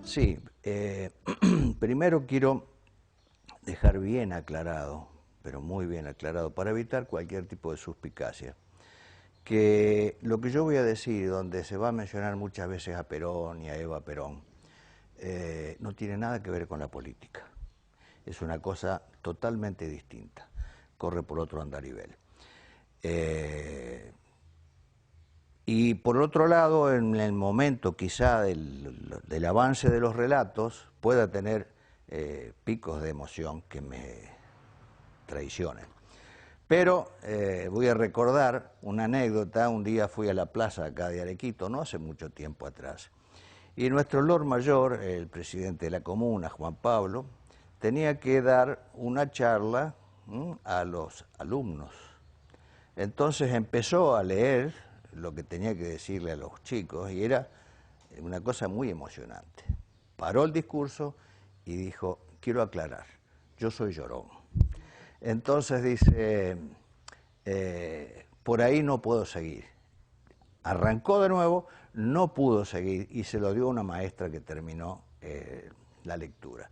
Sí, primero quiero dejar bien aclarado, pero muy bien aclarado, para evitar cualquier tipo de suspicacia, que lo que yo voy a decir, donde se va a mencionar muchas veces a Perón y a Eva Perón, no tiene nada que ver con la política. Es una cosa totalmente distinta, corre por otro andarivel. Y por otro lado, en el momento quizá del avance de los relatos, pueda tener picos de emoción que me traicionen. Pero voy a recordar una anécdota. Un día fui a la plaza acá de Arequito, no hace mucho tiempo atrás, y nuestro Lord Mayor, el presidente de la comuna, Juan Pablo, tenía que dar una charla a los alumnos. Entonces empezó a leer lo que tenía que decirle a los chicos y era una cosa muy emocionante. Paró el discurso y dijo: quiero aclarar, yo soy llorón. Entonces dice, por ahí no puedo seguir. Arrancó de nuevo, no pudo seguir y se lo dio a una maestra que terminó la lectura.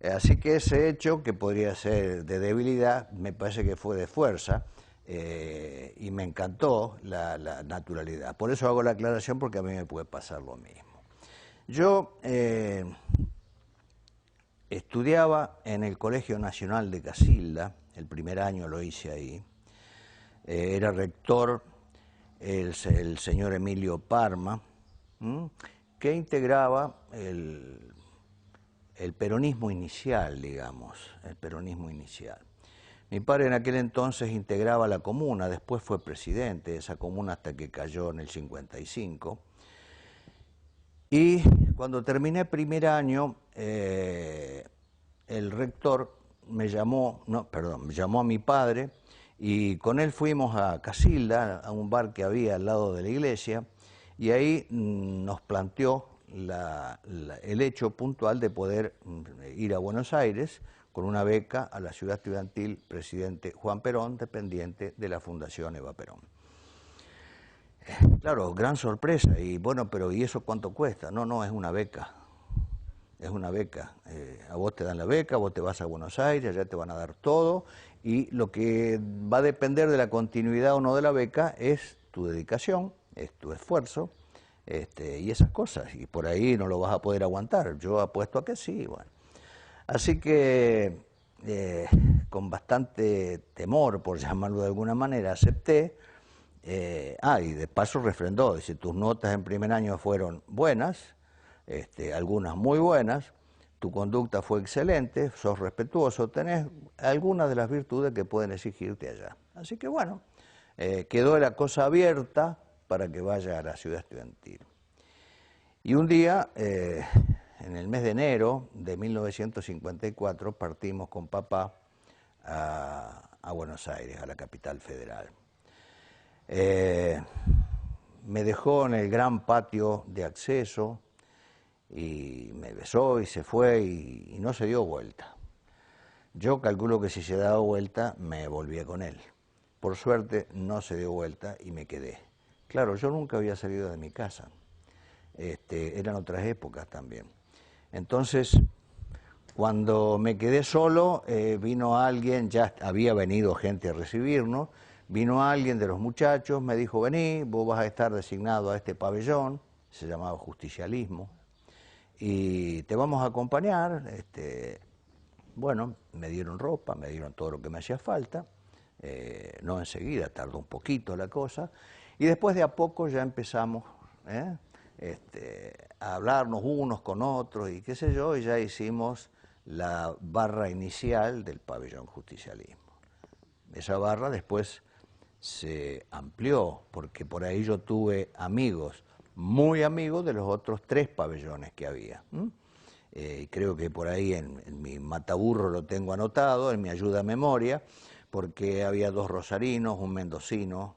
Así que ese hecho, que podría ser de debilidad, me parece que fue de fuerza. Y me encantó la naturalidad. Por eso hago la aclaración, porque a mí me puede pasar lo mismo. Yo estudiaba en el Colegio Nacional de Casilda, el primer año lo hice ahí. Era rector el señor Emilio Parma, que integraba el peronismo inicial, digamos, el peronismo inicial. Mi padre en aquel entonces integraba la comuna, después fue presidente de esa comuna hasta que cayó en el 55. Y cuando terminé primer año, el rector me llamó a mi padre, y con él fuimos a Casilda, a un bar que había al lado de la iglesia, y ahí nos planteó el hecho puntual de poder ir a Buenos Aires con una beca a la ciudad estudiantil presidente Juan Perón, dependiente de la Fundación Eva Perón. Claro, gran sorpresa. Y bueno, pero ¿y eso cuánto cuesta? No, es una beca. Es una beca. A vos te dan la beca, vos te vas a Buenos Aires, allá te van a dar todo, y lo que va a depender de la continuidad o no de la beca es tu dedicación, es tu esfuerzo, y esas cosas. Y por ahí no lo vas a poder aguantar. Yo apuesto a que sí, bueno. Así que con bastante temor, por llamarlo de alguna manera, acepté. Y de paso refrendó, dice: tus notas en primer año fueron buenas, algunas muy buenas, tu conducta fue excelente, sos respetuoso, tenés algunas de las virtudes que pueden exigirte allá. Así que bueno, quedó la cosa abierta para que vaya a la ciudad estudiantil. Y un día, en el mes de enero de 1954, partimos con papá a Buenos Aires, a la capital federal. Me dejó en el gran patio de acceso y me besó y se fue y no se dio vuelta. Yo calculo que si se daba vuelta me volvía con él. Por suerte no se dio vuelta y me quedé. Claro, yo nunca había salido de mi casa. Eran otras épocas también. Entonces, cuando me quedé solo, vino alguien, ya había venido gente a recibirnos, vino alguien de los muchachos, me dijo: vení, vos vas a estar designado a este pabellón, se llamaba Justicialismo, y te vamos a acompañar. Bueno, me dieron ropa, me dieron todo lo que me hacía falta, no enseguida, tardó un poquito la cosa, y después de a poco ya empezamos a hablarnos unos con otros y qué sé yo, y ya hicimos la barra inicial del pabellón Justicialismo. Esa barra después se amplió, porque por ahí yo tuve amigos, muy amigos de los otros 3 pabellones que había. Creo que por ahí en mi mataburro lo tengo anotado, en mi ayuda a memoria, porque había 2 rosarinos, un mendocino,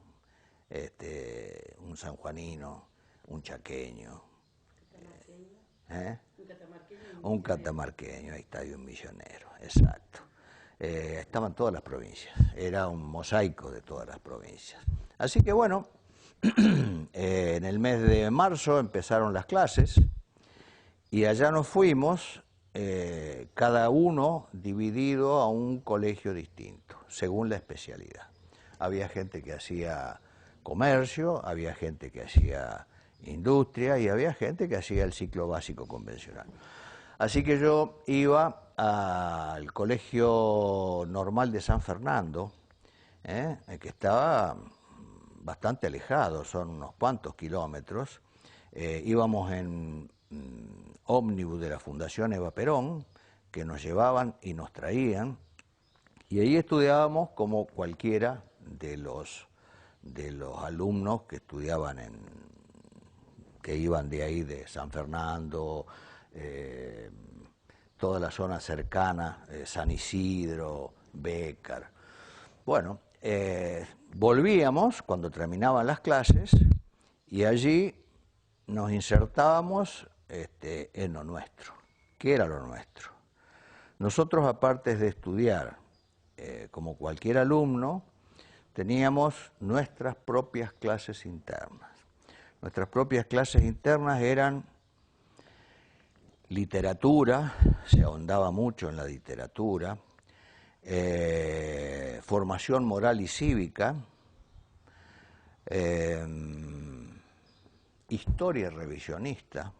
un sanjuanino, un chaqueño. Un catamarqueño, ahí está, y un misionero, exacto. Estaban todas las provincias, era un mosaico de todas las provincias. Así que bueno, en el mes de marzo empezaron las clases Y allá nos fuimos, cada uno dividido a un colegio distinto, según la especialidad. Había gente que hacía comercio, había gente que hacía industria y había gente que hacía el ciclo básico convencional. Así que yo iba al Colegio Normal de San Fernando, que estaba bastante alejado, son unos cuantos kilómetros. Íbamos en ómnibus de la Fundación Eva Perón, que nos llevaban y nos traían, y ahí estudiábamos como cualquiera de los alumnos que estudiaban que iban de ahí, de San Fernando, toda la zona cercana, San Isidro, Bécar. Bueno, volvíamos cuando terminaban las clases y allí nos insertábamos en lo nuestro. ¿Qué era lo nuestro? Nosotros, aparte de estudiar como cualquier alumno, teníamos nuestras propias clases internas. Nuestras propias clases internas eran literatura, se ahondaba mucho en la literatura, formación moral y cívica, historia revisionista,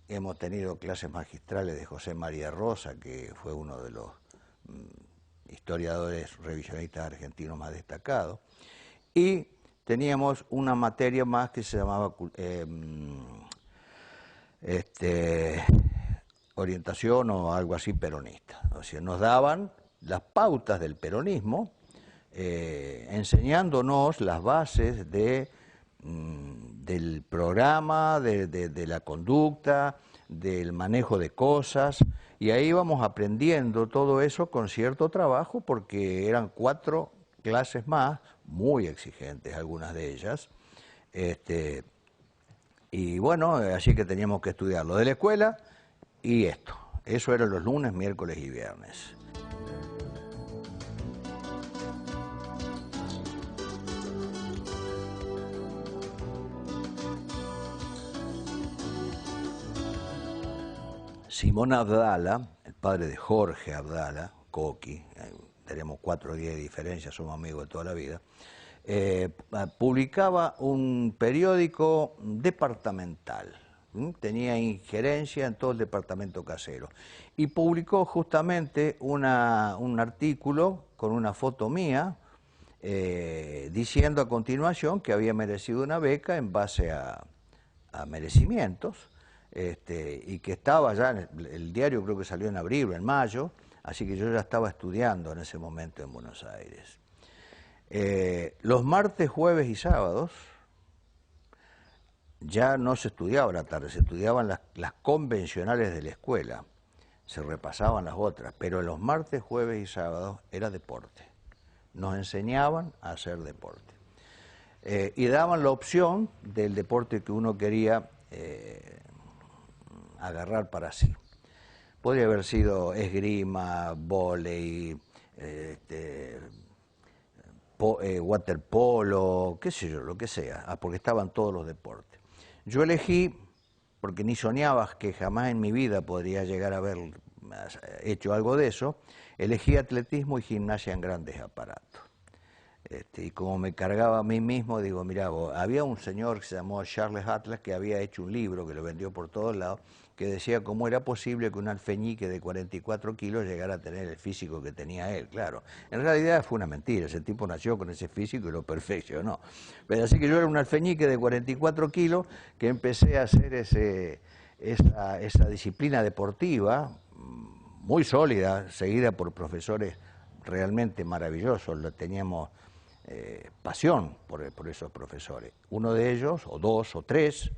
hemos tenido clases magistrales de José María Rosa, que fue uno de los historiadores revisionistas argentinos más destacados, y teníamos una materia más que se llamaba orientación o algo así peronista. O sea, nos daban las pautas del peronismo, enseñándonos las bases del programa, de la conducta, del manejo de cosas, y ahí íbamos aprendiendo todo eso con cierto trabajo, porque eran 4 clases más, muy exigentes algunas de ellas, y bueno, así que teníamos que estudiar lo de la escuela y esto. Eso era los lunes, miércoles y viernes. Simón Abdala, el padre de Jorge Abdala, Coqui, tenemos 4 días de diferencia, somos amigos de toda la vida, publicaba un periódico departamental, tenía injerencia en todo el departamento casero, y publicó justamente un artículo con una foto mía, diciendo a continuación que había merecido una beca en base a merecimientos, y que estaba ya, el diario creo que salió en abril o en mayo, así que yo ya estaba estudiando en ese momento en Buenos Aires. Los martes, jueves y sábados ya no se estudiaba a la tarde, se estudiaban las convencionales de la escuela, se repasaban las otras, pero los martes, jueves y sábados era deporte. Nos enseñaban a hacer deporte. Y daban la opción del deporte que uno quería agarrar para sí. Podría haber sido esgrima, vóley, waterpolo, qué sé yo, lo que sea, porque estaban todos los deportes. Yo elegí, porque ni soñaba que jamás en mi vida podría llegar a haber hecho algo de eso, elegí atletismo y gimnasia en grandes aparatos. Y como me cargaba a mí mismo, digo, mirá, había un señor que se llamó Charles Atlas que había hecho un libro, que lo vendió por todos lados, que decía cómo era posible que un alfeñique de 44 kilos llegara a tener el físico que tenía él. Claro, en realidad fue una mentira, ese tipo nació con ese físico y lo perfeccionó. Pero así que yo era un alfeñique de 44 kilos que empecé a hacer esa disciplina deportiva muy sólida, seguida por profesores realmente maravillosos. Teníamos pasión por esos profesores. Uno de ellos, o 2 o 3,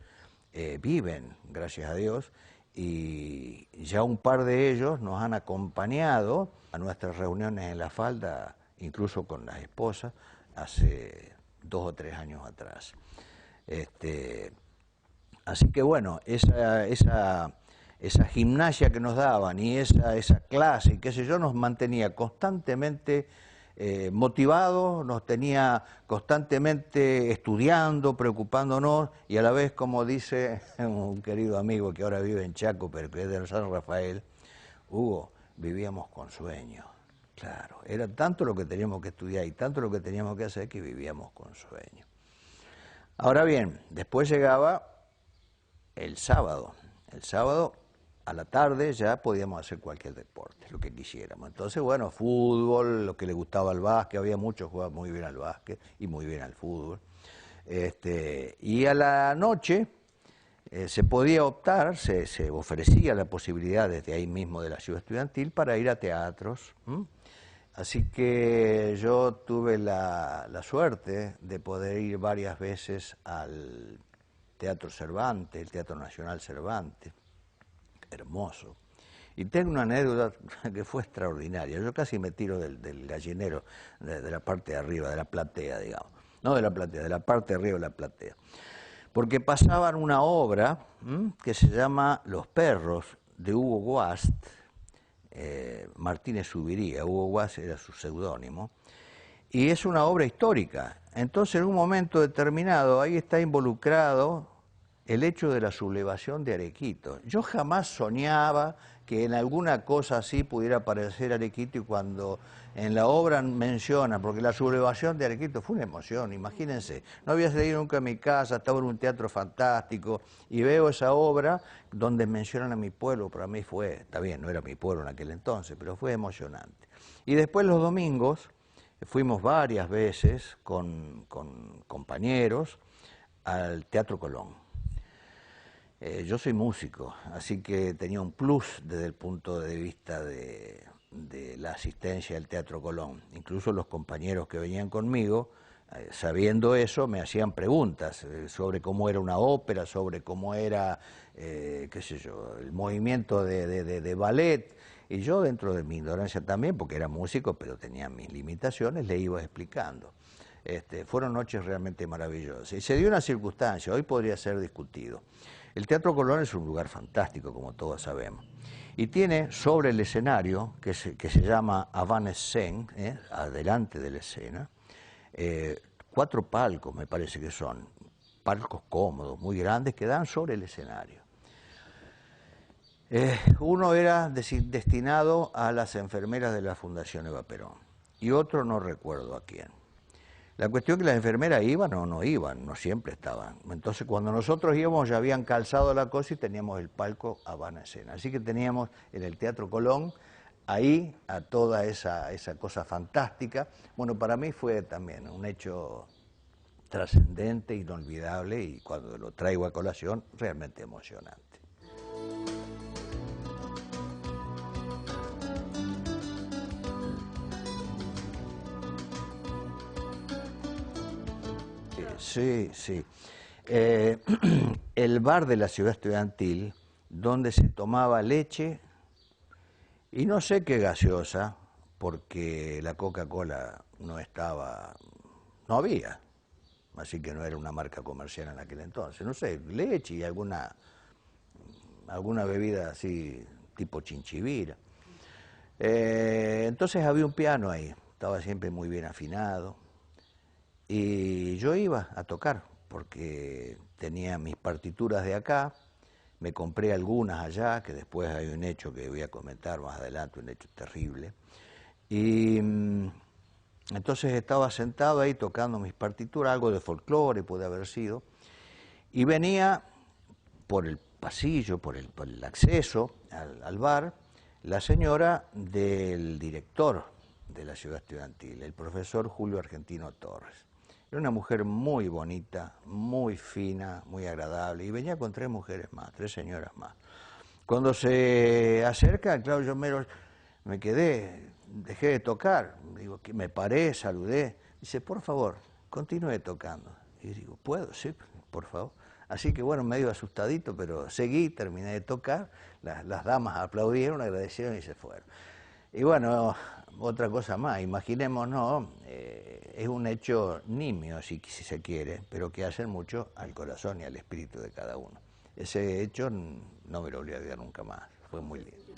viven, gracias a Dios, y ya un par de ellos nos han acompañado a nuestras reuniones en La Falda, incluso con las esposas, hace 2 o 3 años atrás. Así que bueno, esa gimnasia que nos daban y esa clase, qué sé yo, nos mantenía constantemente motivado, nos tenía constantemente estudiando, preocupándonos, y a la vez, como dice un querido amigo que ahora vive en Chaco, pero que es de San Rafael, Hugo, vivíamos con sueño. Claro, era tanto lo que teníamos que estudiar y tanto lo que teníamos que hacer que vivíamos con sueño. Ahora bien, después llegaba el sábado. El sábado a la tarde ya podíamos hacer cualquier deporte, lo que quisiéramos. Entonces, bueno, fútbol, lo que le gustaba al básquet, había muchos que jugaban muy bien al básquet y muy bien al fútbol. Y a la noche se podía optar, se ofrecía la posibilidad desde ahí mismo de la ciudad estudiantil para ir a teatros. Así que yo tuve la suerte de poder ir varias veces al Teatro Cervantes, el Teatro Nacional Cervantes, hermoso. Y tengo una anécdota que fue extraordinaria. Yo casi me tiro del gallinero, de la parte de arriba, de la platea, digamos. No de la platea, de la parte de arriba de la platea. Porque pasaban una obra que se llama Los Perros, de Hugo Guast, Martínez Zubiría. Hugo Guast era su seudónimo. Y es una obra histórica. Entonces, en un momento determinado, ahí está involucrado el hecho de la sublevación de Arequito. Yo jamás soñaba que en alguna cosa así pudiera aparecer Arequito, y cuando en la obra menciona, porque la sublevación de Arequito fue una emoción, imagínense, no había salido nunca a mi casa, estaba en un teatro fantástico y veo esa obra donde mencionan a mi pueblo. Para mí fue, está bien, no era mi pueblo en aquel entonces, pero fue emocionante. Y después los domingos fuimos varias veces con compañeros al Teatro Colón. Yo soy músico, así que tenía un plus desde el punto de vista de la asistencia al Teatro Colón. Incluso los compañeros que venían conmigo, sabiendo eso, me hacían preguntas sobre cómo era una ópera, sobre cómo era, qué sé yo, el movimiento de ballet. Y yo, dentro de mi ignorancia también, porque era músico, pero tenía mis limitaciones, le iba explicando. Fueron noches realmente maravillosas. Y se dio una circunstancia, hoy podría ser discutido. El Teatro Colón es un lugar fantástico, como todos sabemos. Y tiene sobre el escenario, que se llama avant-scène, adelante de la escena, 4 palcos, me parece que son, palcos cómodos, muy grandes, que dan sobre el escenario. Uno era destinado a las enfermeras de la Fundación Eva Perón, y otro no recuerdo a quién. La cuestión es que las enfermeras iban o no iban, no siempre estaban. Entonces, cuando nosotros íbamos, ya habían calzado la cosa y teníamos el palco avant escena. Así que teníamos en el Teatro Colón, ahí, a toda esa cosa fantástica. Bueno, para mí fue también un hecho trascendente, inolvidable, y cuando lo traigo a colación, realmente emocionante. Sí, sí. El bar de la ciudad estudiantil, donde se tomaba leche y no sé qué gaseosa, porque la Coca-Cola no estaba, no había, así que no era una marca comercial en aquel entonces. No sé, leche y alguna bebida así, tipo chinchivira. Entonces había un piano ahí, estaba siempre muy bien afinado. Y yo iba a tocar, porque tenía mis partituras de acá, me compré algunas allá, que después hay un hecho que voy a comentar más adelante, un hecho terrible. Y entonces estaba sentado ahí tocando mis partituras, algo de folclore puede haber sido, y venía por el pasillo, por el acceso al bar, la señora del director de la ciudad estudiantil, el profesor Julio Argentino Torres. Era una mujer muy bonita, muy fina, muy agradable, y venía con 3 mujeres más, 3 señoras más. Cuando se acerca, claro, yo me quedé, dejé de tocar, digo, me paré, saludé, dice, por favor, continúe tocando. Y digo, ¿puedo? Sí, por favor. Así que bueno, medio asustadito, pero seguí, terminé de tocar, las damas aplaudieron, agradecieron y se fueron. Y bueno, otra cosa más, imaginémonos, es un hecho nimio, si se quiere, pero que hace mucho al corazón y al espíritu de cada uno. Ese hecho no me lo voy a olvidar nunca más, fue muy lindo.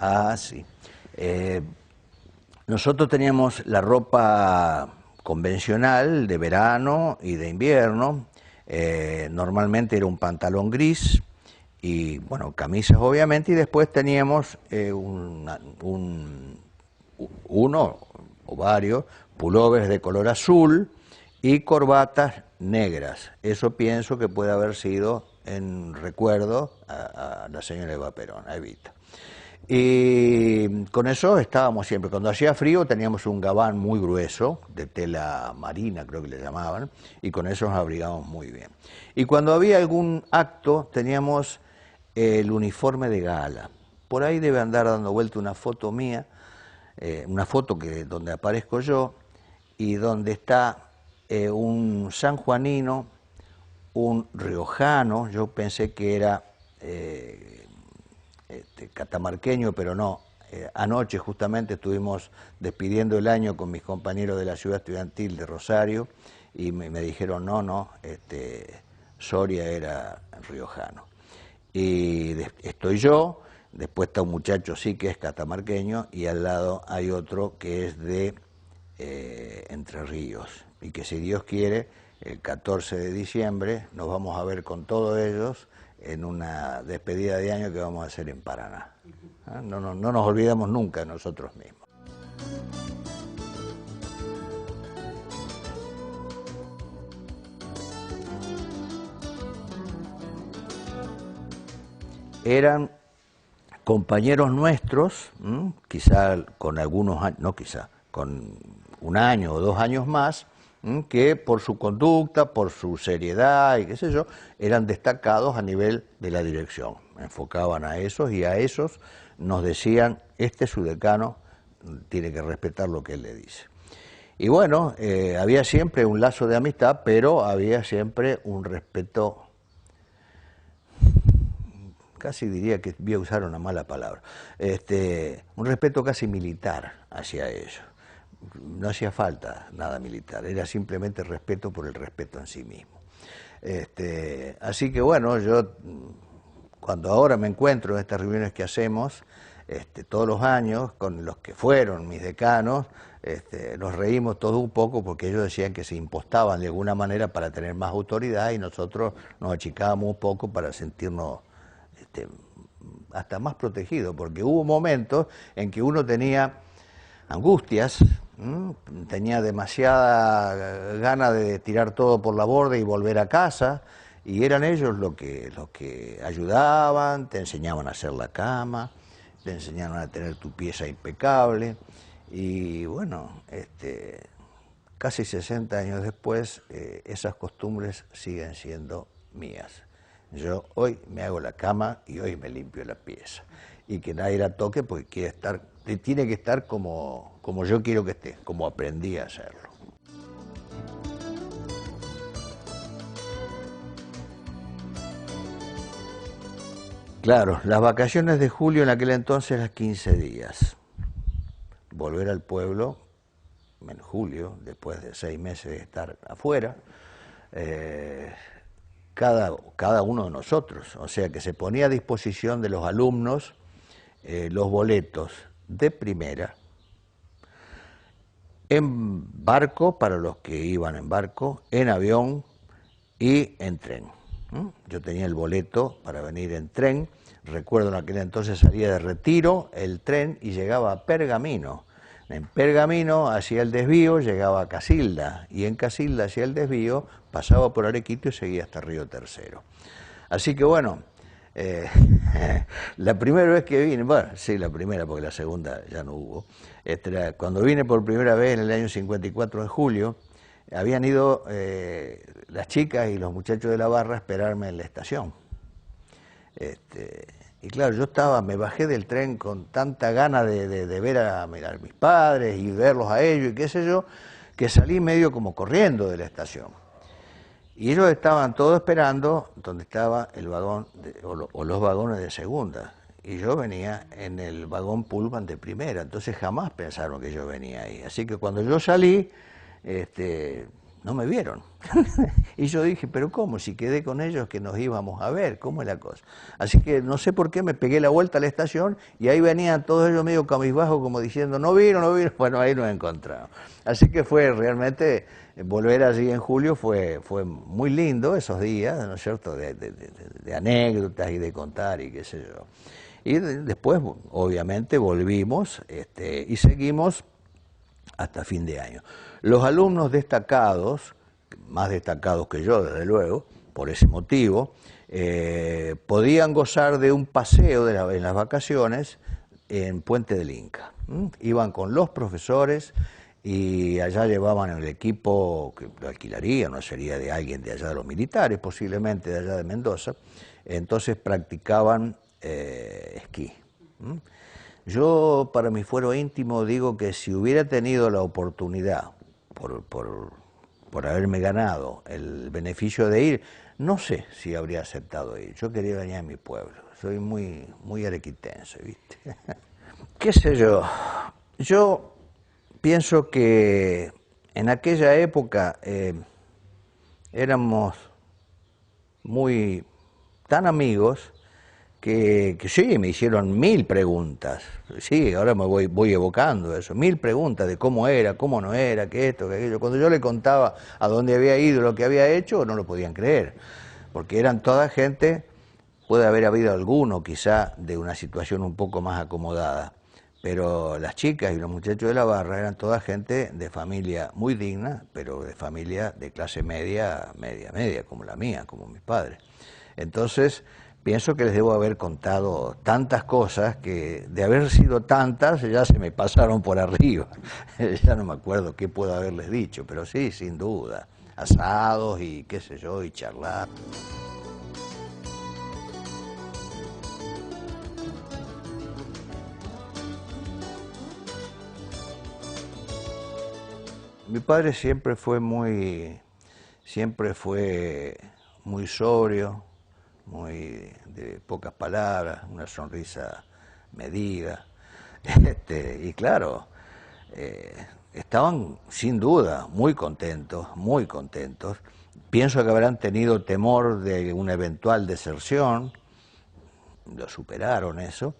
Ah, sí. Nosotros teníamos la ropa convencional de verano y de invierno. Normalmente era un pantalón gris y, bueno, camisas obviamente, y después teníamos uno o varios pullovers de color azul y corbatas negras. Eso pienso que puede haber sido en recuerdo a la señora Eva Perón, a Evita. Y con eso estábamos siempre. Cuando hacía frío teníamos un gabán muy grueso, de tela marina creo que le llamaban, y con eso nos abrigábamos muy bien. Y cuando había algún acto teníamos el uniforme de gala. Por ahí debe andar dando vuelta una foto mía, una foto donde aparezco yo, y donde está un sanjuanino, un riojano. Yo pensé que era catamarqueño, pero no. Anoche justamente estuvimos despidiendo el año con mis compañeros de la ciudad estudiantil de Rosario y me dijeron no, Soria era riojano. Y estoy yo, después está un muchacho sí que es catamarqueño y al lado hay otro que es de Entre Ríos, y que si Dios quiere, el 14 de diciembre nos vamos a ver con todos ellos en una despedida de año que vamos a hacer en Paraná. No nos olvidamos nunca de nosotros mismos. Eran compañeros nuestros, quizá con algunos años, no quizá, con un año o 2 años más, que por su conducta, por su seriedad y qué sé yo, eran destacados a nivel de la dirección. Enfocaban a esos y a esos nos decían, este es su decano, tiene que respetar lo que él le dice. Y bueno, había siempre un lazo de amistad, pero había siempre un respeto, casi diría que voy a usar una mala palabra, un respeto casi militar hacia ellos. No hacía falta nada militar, era simplemente respeto por el respeto en sí mismo. Así que bueno, yo cuando ahora me encuentro en estas reuniones que hacemos todos los años con los que fueron mis decanos, nos reímos todos un poco porque ellos decían que se impostaban de alguna manera para tener más autoridad y nosotros nos achicábamos un poco para sentirnos hasta más protegidos, porque hubo momentos en que uno tenía angustias, tenía demasiada gana de tirar todo por la borda y volver a casa, y eran ellos los que ayudaban, te enseñaban a hacer la cama, te enseñaban a tener tu pieza impecable, y bueno, casi 60 años después, esas costumbres siguen siendo mías. Yo hoy me hago la cama y hoy me limpio la pieza, y que nadie la toque porque tiene que estar como yo quiero que esté, como aprendí a hacerlo. Claro, las vacaciones de julio en aquel entonces eran 15 días. Volver al pueblo en julio, después de 6 meses de estar afuera, cada uno de nosotros, o sea que se ponía a disposición de los alumnos los boletos de primera, en barco para los que iban en barco, en avión y en tren. Yo tenía el boleto para venir en tren, recuerdo en aquel entonces salía de Retiro el tren y llegaba a Pergamino. En Pergamino hacía el desvío, llegaba a Casilda, y en Casilda hacía el desvío, pasaba por Arequito y seguía hasta Río Tercero. Así que bueno, la primera vez que vine, bueno, sí, la primera porque la segunda ya no hubo, cuando vine por primera vez en el año 54 de julio, habían ido las chicas y los muchachos de la barra a esperarme en la estación. Y claro, me bajé del tren con tanta gana de ver a mis padres y verlos a ellos y qué sé yo, que salí medio como corriendo de la estación. Y ellos estaban todos esperando donde estaba el vagón o los vagones de segunda. Y yo venía en el vagón Pullman de primera, entonces jamás pensaron que yo venía ahí. Así que cuando yo salí, no me vieron. Y yo dije, pero ¿cómo? Si quedé con ellos que nos íbamos a ver, ¿cómo es la cosa? Así que no sé por qué me pegué la vuelta a la estación y ahí venían todos ellos medio cabizbajos como diciendo, no vieron, no vieron. Bueno, ahí nos encontramos. Así que fue realmente, volver allí en julio fue muy lindo esos días, ¿no es cierto?, de anécdotas y de contar y qué sé yo. Y después, obviamente, volvimos y seguimos hasta fin de año. Los alumnos destacados, más destacados que yo, desde luego, por ese motivo, podían gozar de un paseo en las vacaciones en Puente del Inca. Iban con los profesores y allá llevaban el equipo que lo alquilarían, no sería de alguien de allá de los militares, posiblemente de allá de Mendoza. Entonces practicaban esquí. Yo, para mi fuero íntimo, digo que si hubiera tenido la oportunidad, por haberme ganado el beneficio de ir, no sé si habría aceptado ir. Yo quería venir a mi pueblo. Soy muy arequitense, ¿viste? ¿Qué sé yo? Yo pienso que en aquella época éramos tan amigos que sí, me hicieron 1000 preguntas. Sí, ahora me voy evocando eso. 1000 preguntas de cómo era, cómo no era, qué esto, qué aquello. Cuando yo le contaba a dónde había ido, lo que había hecho, no lo podían creer. Porque eran toda gente, puede haber habido alguno quizá de una situación un poco más acomodada. Pero las chicas y los muchachos de la barra eran toda gente de familia muy digna, pero de familia de clase media, media, como la mía, como mis padres. Entonces, pienso que les debo haber contado tantas cosas que, de haber sido tantas, ya se me pasaron por arriba. Ya no me acuerdo qué puedo haberles dicho, pero sí, sin duda. Asados y qué sé yo, y charlar. Mi padre siempre fue muy sobrio, muy de pocas palabras, una sonrisa medida. Y claro, estaban sin duda muy contentos, muy contentos. Pienso que habrán tenido temor de una eventual deserción, lo superaron eso.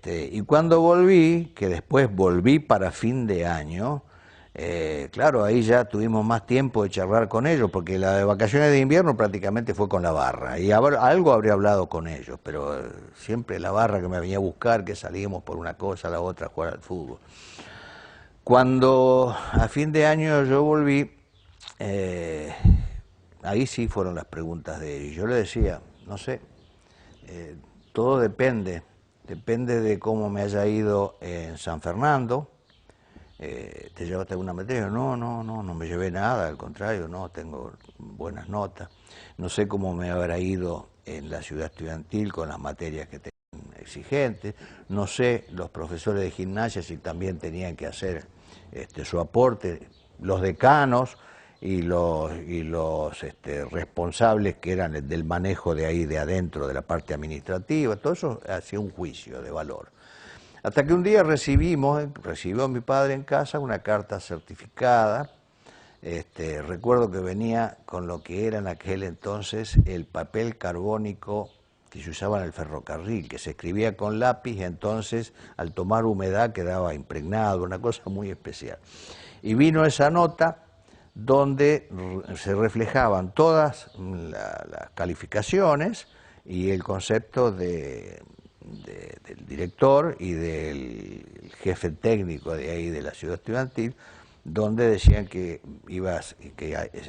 Y cuando volví, que después volví para fin de año, claro, ahí ya tuvimos más tiempo de charlar con ellos, porque la de vacaciones de invierno prácticamente fue con la barra, y algo habría hablado con ellos, pero siempre la barra que me venía a buscar, que salíamos por una cosa a la otra a jugar al fútbol. Cuando a fin de año yo volví, ahí sí fueron las preguntas de ellos. Yo le decía, no sé, todo depende de cómo me haya ido en San Fernando. ¿Te llevaste alguna materia? No me llevé nada, al contrario, no, tengo buenas notas. No sé cómo me habrá ido en la ciudad estudiantil con las materias que tenían exigentes. No sé los profesores de gimnasia si también tenían que hacer su aporte, los decanos y los responsables que eran del manejo de ahí de adentro, de la parte administrativa, todo eso hacía un juicio de valor. Hasta que un día recibió mi padre en casa una carta certificada. Recuerdo que venía con lo que era en aquel entonces el papel carbónico que se usaba en el ferrocarril, que se escribía con lápiz, entonces al tomar humedad quedaba impregnado, una cosa muy especial. Y vino esa nota donde se reflejaban todas las calificaciones y el concepto del director y del jefe técnico de ahí de la ciudad estudiantil, donde decían que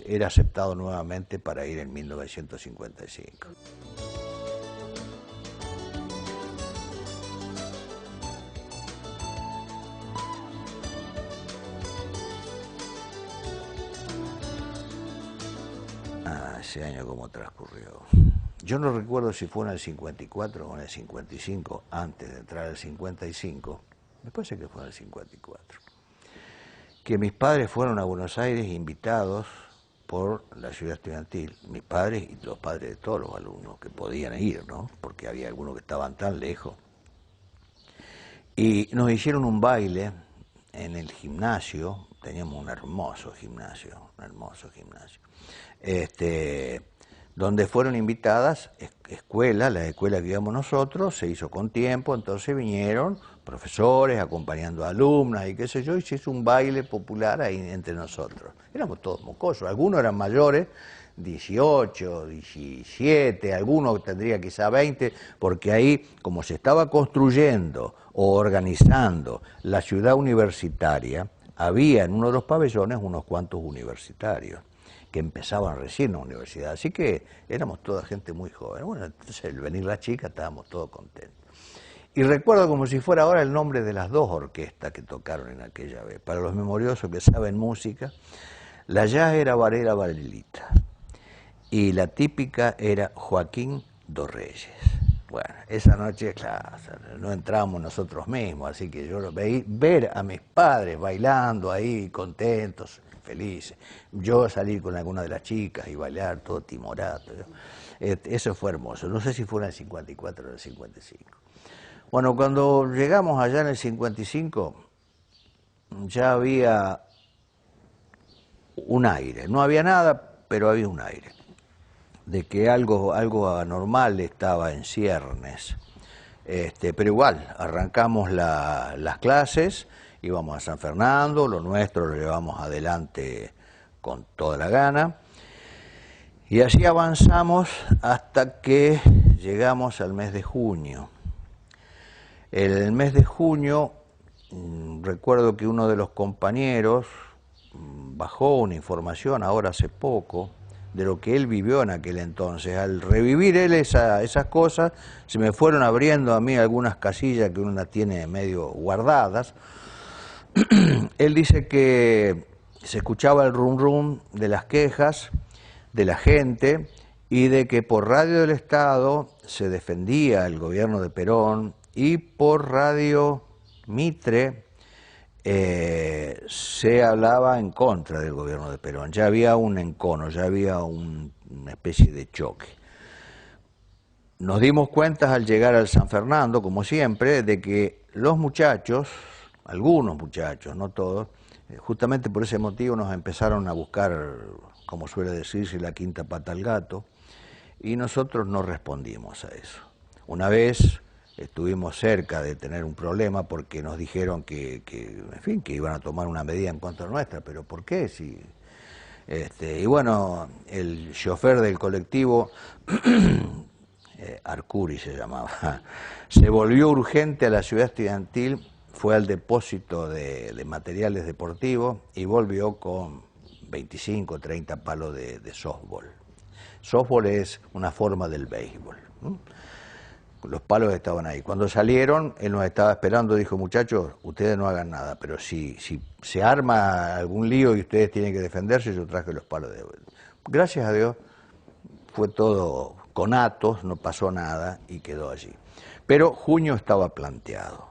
era aceptado nuevamente para ir en 1955. Ese año cómo transcurrió. Yo no recuerdo si fue en el 54 o en el 55, antes de entrar al 55, me parece que fue en el 54, que mis padres fueron a Buenos Aires invitados por la ciudad estudiantil, mis padres y los padres de todos los alumnos que podían ir, ¿no? Porque había algunos que estaban tan lejos. Y nos hicieron un baile en el gimnasio, teníamos un hermoso gimnasio, donde fueron invitadas escuelas, la escuela que íbamos nosotros, se hizo con tiempo, entonces vinieron profesores acompañando a alumnas y qué sé yo, y se hizo un baile popular ahí entre nosotros. Éramos todos mocosos, algunos eran mayores, 18, 17, algunos tendría quizá 20, porque ahí, como se estaba construyendo o organizando la ciudad universitaria, había en uno de los pabellones unos cuantos universitarios que empezaban recién la universidad, así que éramos toda gente muy joven. Bueno, entonces al venir la chica estábamos todos contentos. Y recuerdo como si fuera ahora el nombre de las dos orquestas que tocaron en aquella vez. Para los memoriosos que saben música, la jazz era Varela Varelita y la típica era Joaquín dos Reyes. Bueno, esa noche, claro, no entramos nosotros mismos, así que yo ver a mis padres bailando ahí, contentos, felices. Yo salir con alguna de las chicas y bailar todo timorato. Eso fue hermoso. No sé si fue en el 54 o en el 55. Bueno, cuando llegamos allá en el 55, ya había un aire. No había nada, pero había un aire de que algo anormal estaba en ciernes. Pero igual, arrancamos las clases, íbamos a San Fernando, lo nuestro lo llevamos adelante con toda la gana, y así avanzamos hasta que llegamos al mes de junio. El mes de junio, recuerdo que uno de los compañeros bajó una información ahora hace poco, de lo que él vivió en aquel entonces. Al revivir él esas cosas, se me fueron abriendo a mí algunas casillas que uno las tiene medio guardadas. Él dice que se escuchaba el rum rum de las quejas de la gente y de que por radio del Estado se defendía el gobierno de Perón y por radio Mitre se hablaba en contra del gobierno de Perón. Ya había un encono, ya había una especie de choque. Nos dimos cuenta al llegar al San Fernando, como siempre, de que los muchachos, algunos muchachos, no todos, justamente por ese motivo nos empezaron a buscar, como suele decirse, la quinta pata al gato, y nosotros no respondimos a eso. Una vez estuvimos cerca de tener un problema porque nos dijeron que en fin, que iban a tomar una medida en contra nuestra, pero ¿por qué? Si, y bueno, el chofer del colectivo, Arcuri se llamaba, se volvió urgente a la ciudad estudiantil, fue al depósito de materiales deportivos y volvió con 25 o 30 palos de softball. Softball es una forma del béisbol. Los palos estaban ahí. Cuando salieron, él nos estaba esperando, dijo, muchachos, ustedes no hagan nada, pero si se arma algún lío y ustedes tienen que defenderse, yo traje los palos de vuelta. Gracias a Dios, fue todo conatos, no pasó nada y quedó allí. Pero junio estaba planteado.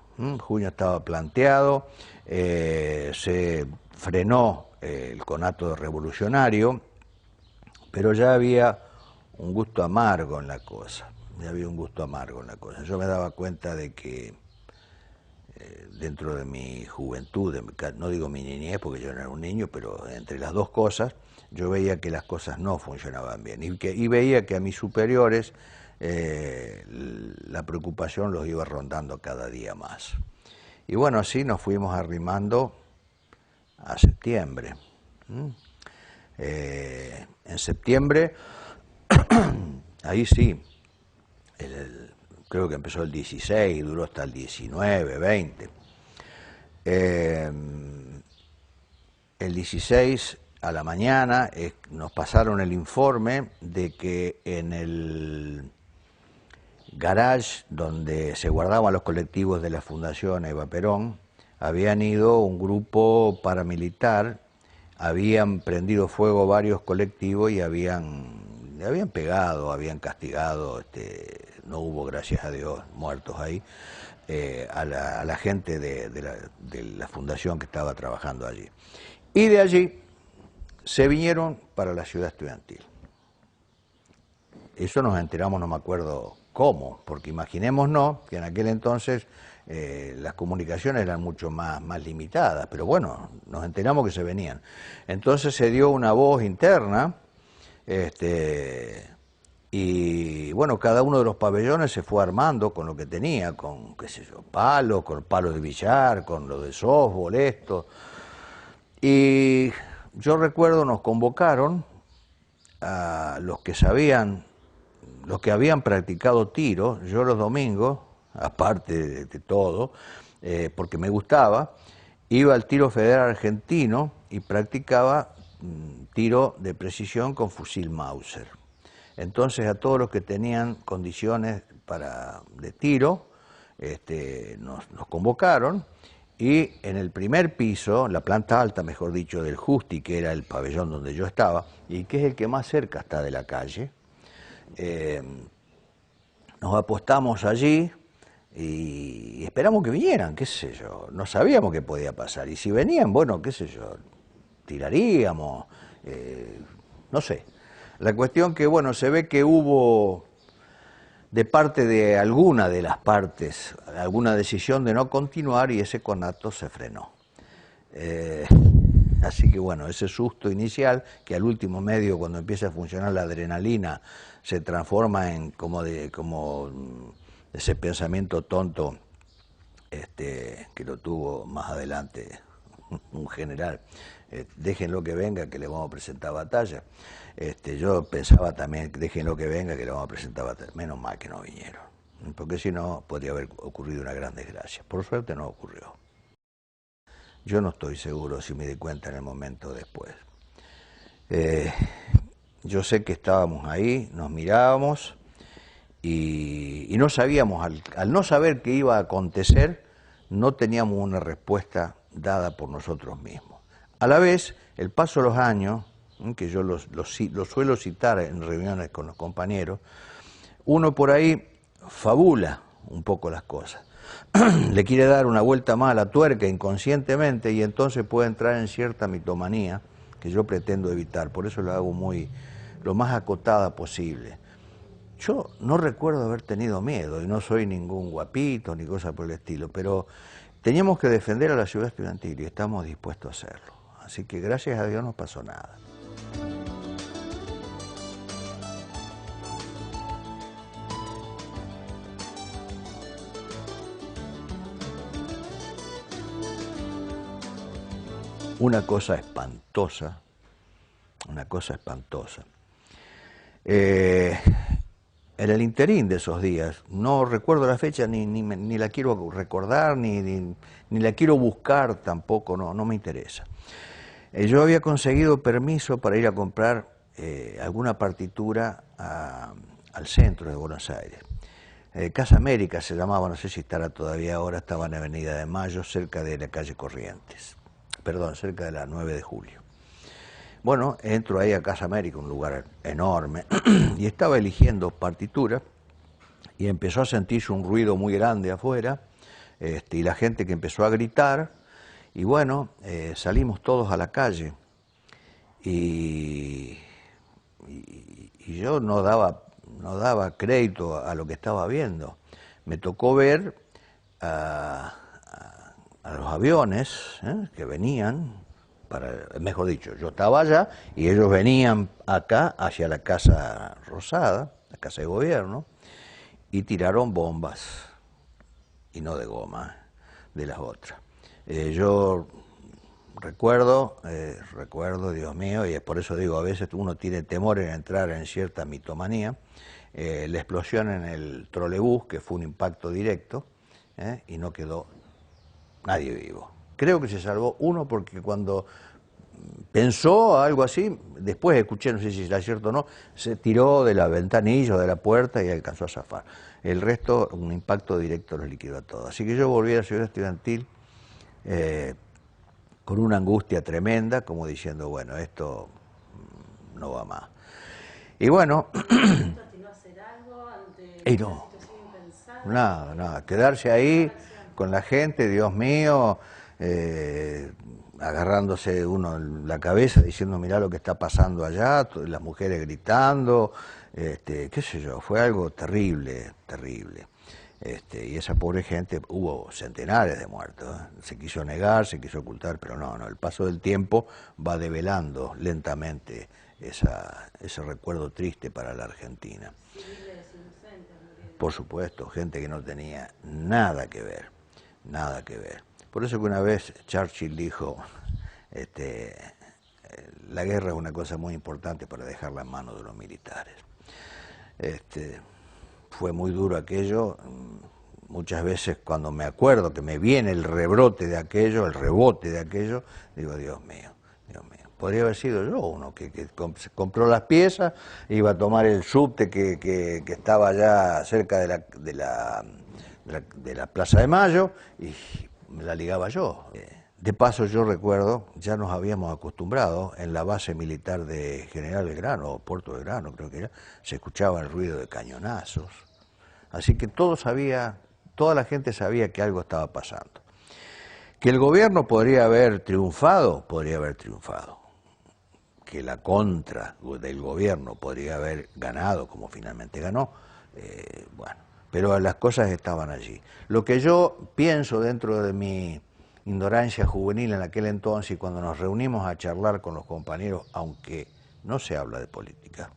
Se frenó el conato revolucionario, pero ya había un gusto amargo en la cosa. Yo me daba cuenta de que dentro de mi juventud, no digo mi niñez porque yo no era un niño, pero entre las dos cosas, yo veía que las cosas no funcionaban bien y veía que a mis superiores la preocupación los iba rondando cada día más. Y bueno, así nos fuimos arrimando a septiembre. En septiembre, ahí sí, creo que empezó el 16 y duró hasta el 19, 20. El 16 a la mañana nos pasaron el informe de que en el garage donde se guardaban los colectivos de la Fundación Eva Perón, habían ido un grupo paramilitar, habían prendido fuego varios colectivos y habían pegado, habían castigado, no hubo, gracias a Dios, muertos ahí, a la gente de la fundación que estaba trabajando allí. Y de allí se vinieron para la ciudad estudiantil. Eso nos enteramos, no me acuerdo cómo, porque imaginémonos que en aquel entonces las comunicaciones eran mucho más limitadas, pero bueno, nos enteramos que se venían. Entonces se dio una voz interna, y bueno, cada uno de los pabellones se fue armando con lo que tenía, con, qué sé yo, palos, con palos de billar, con lo de softball, esto. Y yo recuerdo, nos convocaron a los que sabían, los que habían practicado tiro. Yo los domingos, aparte de todo, porque me gustaba, iba al tiro federal argentino y practicaba tiro de precisión con fusil Mauser. Entonces a todos los que tenían condiciones de tiro, nos convocaron, y en el primer piso, la planta alta, mejor dicho, del Justi, que era el pabellón donde yo estaba, y que es el que más cerca está de la calle, nos apostamos allí y esperamos que vinieran, qué sé yo, no sabíamos qué podía pasar, y si venían, bueno, qué sé yo, tiraríamos, no sé. La cuestión que, bueno, se ve que hubo de parte de alguna de las partes alguna decisión de no continuar, y ese conato se frenó. Así que bueno, ese susto inicial, que al último medio, cuando empieza a funcionar la adrenalina, se transforma en como ese pensamiento tonto, que lo tuvo más adelante un general, déjenlo que venga, que le vamos a presentar batalla. Yo pensaba también, déjenlo que venga, que le vamos a presentar batalla. Menos mal que no vinieron, porque si no podría haber ocurrido una gran desgracia. Por suerte no ocurrió. Yo no estoy seguro si me di cuenta en el momento después. Yo sé que estábamos ahí, nos mirábamos y no sabíamos, al no saber qué iba a acontecer, no teníamos una respuesta dada por nosotros mismos. A la vez, el paso de los años, que yo lo suelo citar en reuniones con los compañeros, uno por ahí fabula un poco las cosas. Le quiere dar una vuelta más a la tuerca inconscientemente, y entonces puede entrar en cierta mitomanía que yo pretendo evitar. Por eso lo hago lo más acotada posible. Yo no recuerdo haber tenido miedo, y no soy ningún guapito ni cosa por el estilo, pero teníamos que defender a la ciudad estudiantil y estamos dispuestos a hacerlo. Así que gracias a Dios no pasó nada. Una cosa espantosa, una cosa espantosa. En el interín de esos días, no recuerdo la fecha, ni la quiero recordar, ni la quiero buscar tampoco, no me interesa. Yo había conseguido permiso para ir a comprar alguna partitura al centro de Buenos Aires. Casa América se llamaba, no sé si estará todavía ahora, estaba en Avenida de Mayo, cerca de la calle Corrientes. Perdón, cerca de la 9 de julio. Bueno, entro ahí a Casa América, un lugar enorme, y estaba eligiendo partituras, y empezó a sentirse un ruido muy grande afuera, y la gente que empezó a gritar, y bueno, salimos todos a la calle, y yo no daba crédito a lo que estaba viendo. Me tocó ver a los aviones que venían, mejor dicho, yo estaba allá y ellos venían acá hacia la Casa Rosada, la Casa de Gobierno, y tiraron bombas, y no de goma, de las otras. Yo recuerdo, Dios mío, y es por eso digo, a veces uno tiene temor en entrar en cierta mitomanía, la explosión en el trolebús, que fue un impacto directo, y no quedó nadie vivo. Creo que se salvó uno, porque cuando pensó algo así, después escuché, no sé si era cierto o no, se tiró de la ventanilla o de la puerta y alcanzó a zafar. El resto, un impacto directo los liquidó a todos. Así que yo volví a la ciudad estudiantil con una angustia tremenda, como diciendo, bueno, esto no va más. Y bueno... y no, nada, quedarse ahí con la gente, Dios mío, agarrándose uno en la cabeza, diciendo, mirá lo que está pasando allá, las mujeres gritando, qué sé yo, fue algo terrible, terrible. Y esa pobre gente, hubo centenares de muertos, ¿eh? Se quiso negar, se quiso ocultar, pero no, el paso del tiempo va develando lentamente ese recuerdo triste para la Argentina. Por supuesto, gente que no tenía nada que ver, nada que ver. Por eso que una vez Churchill dijo, la guerra es una cosa muy importante para dejarla en manos de los militares. Fue muy duro aquello. Muchas veces cuando me acuerdo que me viene el rebrote de aquello, el rebote de aquello, digo, Dios mío, Dios mío. Podría haber sido yo uno que compró las piezas, iba a tomar el subte que estaba allá cerca de la Plaza de Mayo y me la ligaba yo. De paso yo recuerdo, ya nos habíamos acostumbrado en la base militar de General Belgrano, o Puerto Belgrano creo que era, se escuchaba el ruido de cañonazos. Así que toda la gente sabía que algo estaba pasando. Que el gobierno podría haber triunfado. Que la contra del gobierno podría haber ganado, como finalmente ganó, bueno, pero las cosas estaban allí. Lo que yo pienso dentro de mi ignorancia juvenil en aquel entonces, y cuando nos reunimos a charlar con los compañeros, aunque no se habla de política,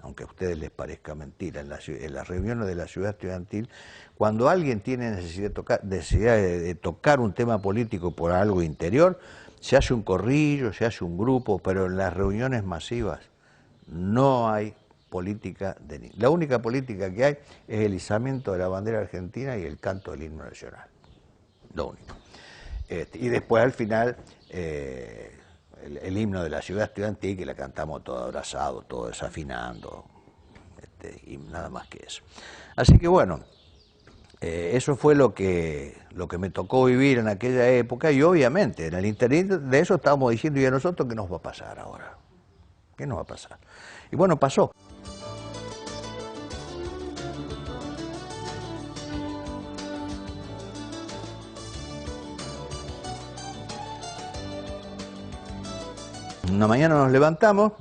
aunque a ustedes les parezca mentira, en las reuniones de la ciudad estudiantil, cuando alguien tiene necesidad de tocar un tema político por algo interior, se hace un corrillo, se hace un grupo, pero en las reuniones masivas no hay política la única política que hay es el izamiento de la bandera argentina y el canto del himno nacional, lo único. Y después al final el himno de la ciudad estudiantil, que la cantamos todo abrazado, todo desafinando, y nada más que eso. Así que bueno, eso fue lo que me tocó vivir en aquella época, y obviamente en el interín de eso estábamos diciendo, ¿y a nosotros qué nos va a pasar ahora? ¿Qué nos va a pasar? Y bueno, pasó. Una mañana nos levantamos.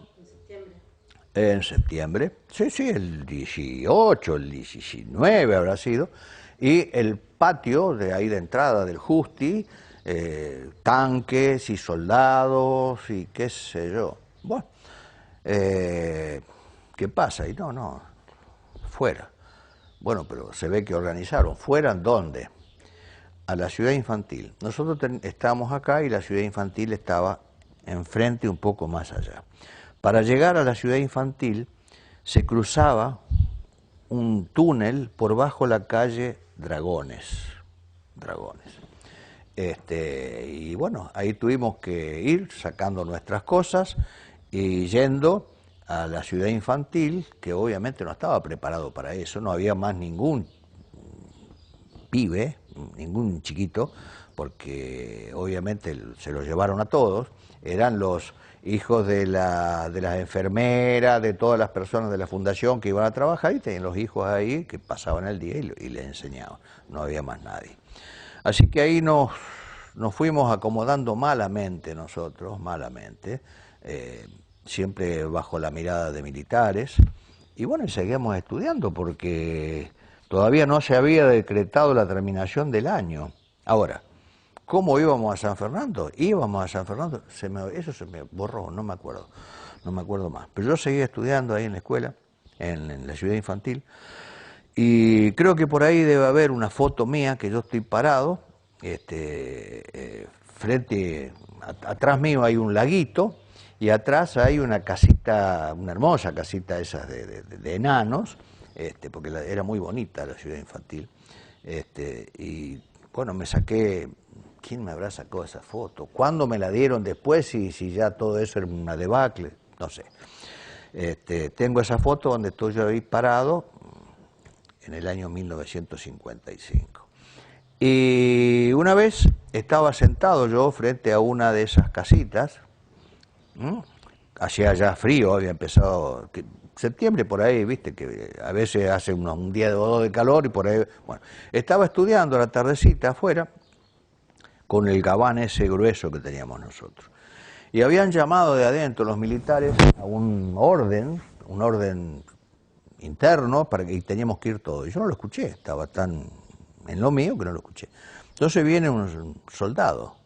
En septiembre, sí, el 18, el 19 habrá sido, y el patio de ahí de entrada del Justi, tanques y soldados y qué sé yo. Bueno, ¿qué pasa? Y no, fuera. Bueno, pero se ve que organizaron. ¿Fuera dónde? A la ciudad infantil. Nosotros estábamos acá y la ciudad infantil estaba enfrente, un poco más allá. Para llegar a la ciudad infantil se cruzaba un túnel por bajo la calle Dragones. Y bueno, ahí tuvimos que ir sacando nuestras cosas y yendo a la ciudad infantil, que obviamente no estaba preparado para eso, no había más ningún pibe, ningún chiquito, porque obviamente se los llevaron a todos, eran los hijos de las enfermeras, de todas las personas de la fundación que iban a trabajar, y tenían los hijos ahí que pasaban el día y les enseñaban, no había más nadie. Así que ahí nos fuimos acomodando malamente nosotros, siempre bajo la mirada de militares, y bueno, y seguíamos estudiando porque todavía no se había decretado la terminación del año. Ahora, ¿cómo íbamos a San Fernando? Íbamos a San Fernando, eso se me borró, no me acuerdo más. Pero yo seguía estudiando ahí en la escuela, en la ciudad infantil, y creo que por ahí debe haber una foto mía que yo estoy parado, atrás mío hay un laguito, y atrás hay una casita, una hermosa casita esas de enanos, porque era muy bonita la ciudad infantil, y bueno, me saqué. ¿Quién me habrá sacado esa foto? ¿Cuándo me la dieron después? Si ya todo eso era una debacle, no sé. Tengo esa foto donde estoy yo ahí parado en el año 1955. Y una vez estaba sentado yo frente a una de esas casitas, hacía ya frío, había empezado septiembre por ahí, viste que a veces hace un día o dos de calor y por ahí, bueno, estaba estudiando a la tardecita afuera, con el gabán ese grueso que teníamos nosotros. Y habían llamado de adentro los militares a un orden interno y teníamos que ir todos. Y yo no lo escuché, estaba tan en lo mío que no lo escuché. Entonces viene un soldado,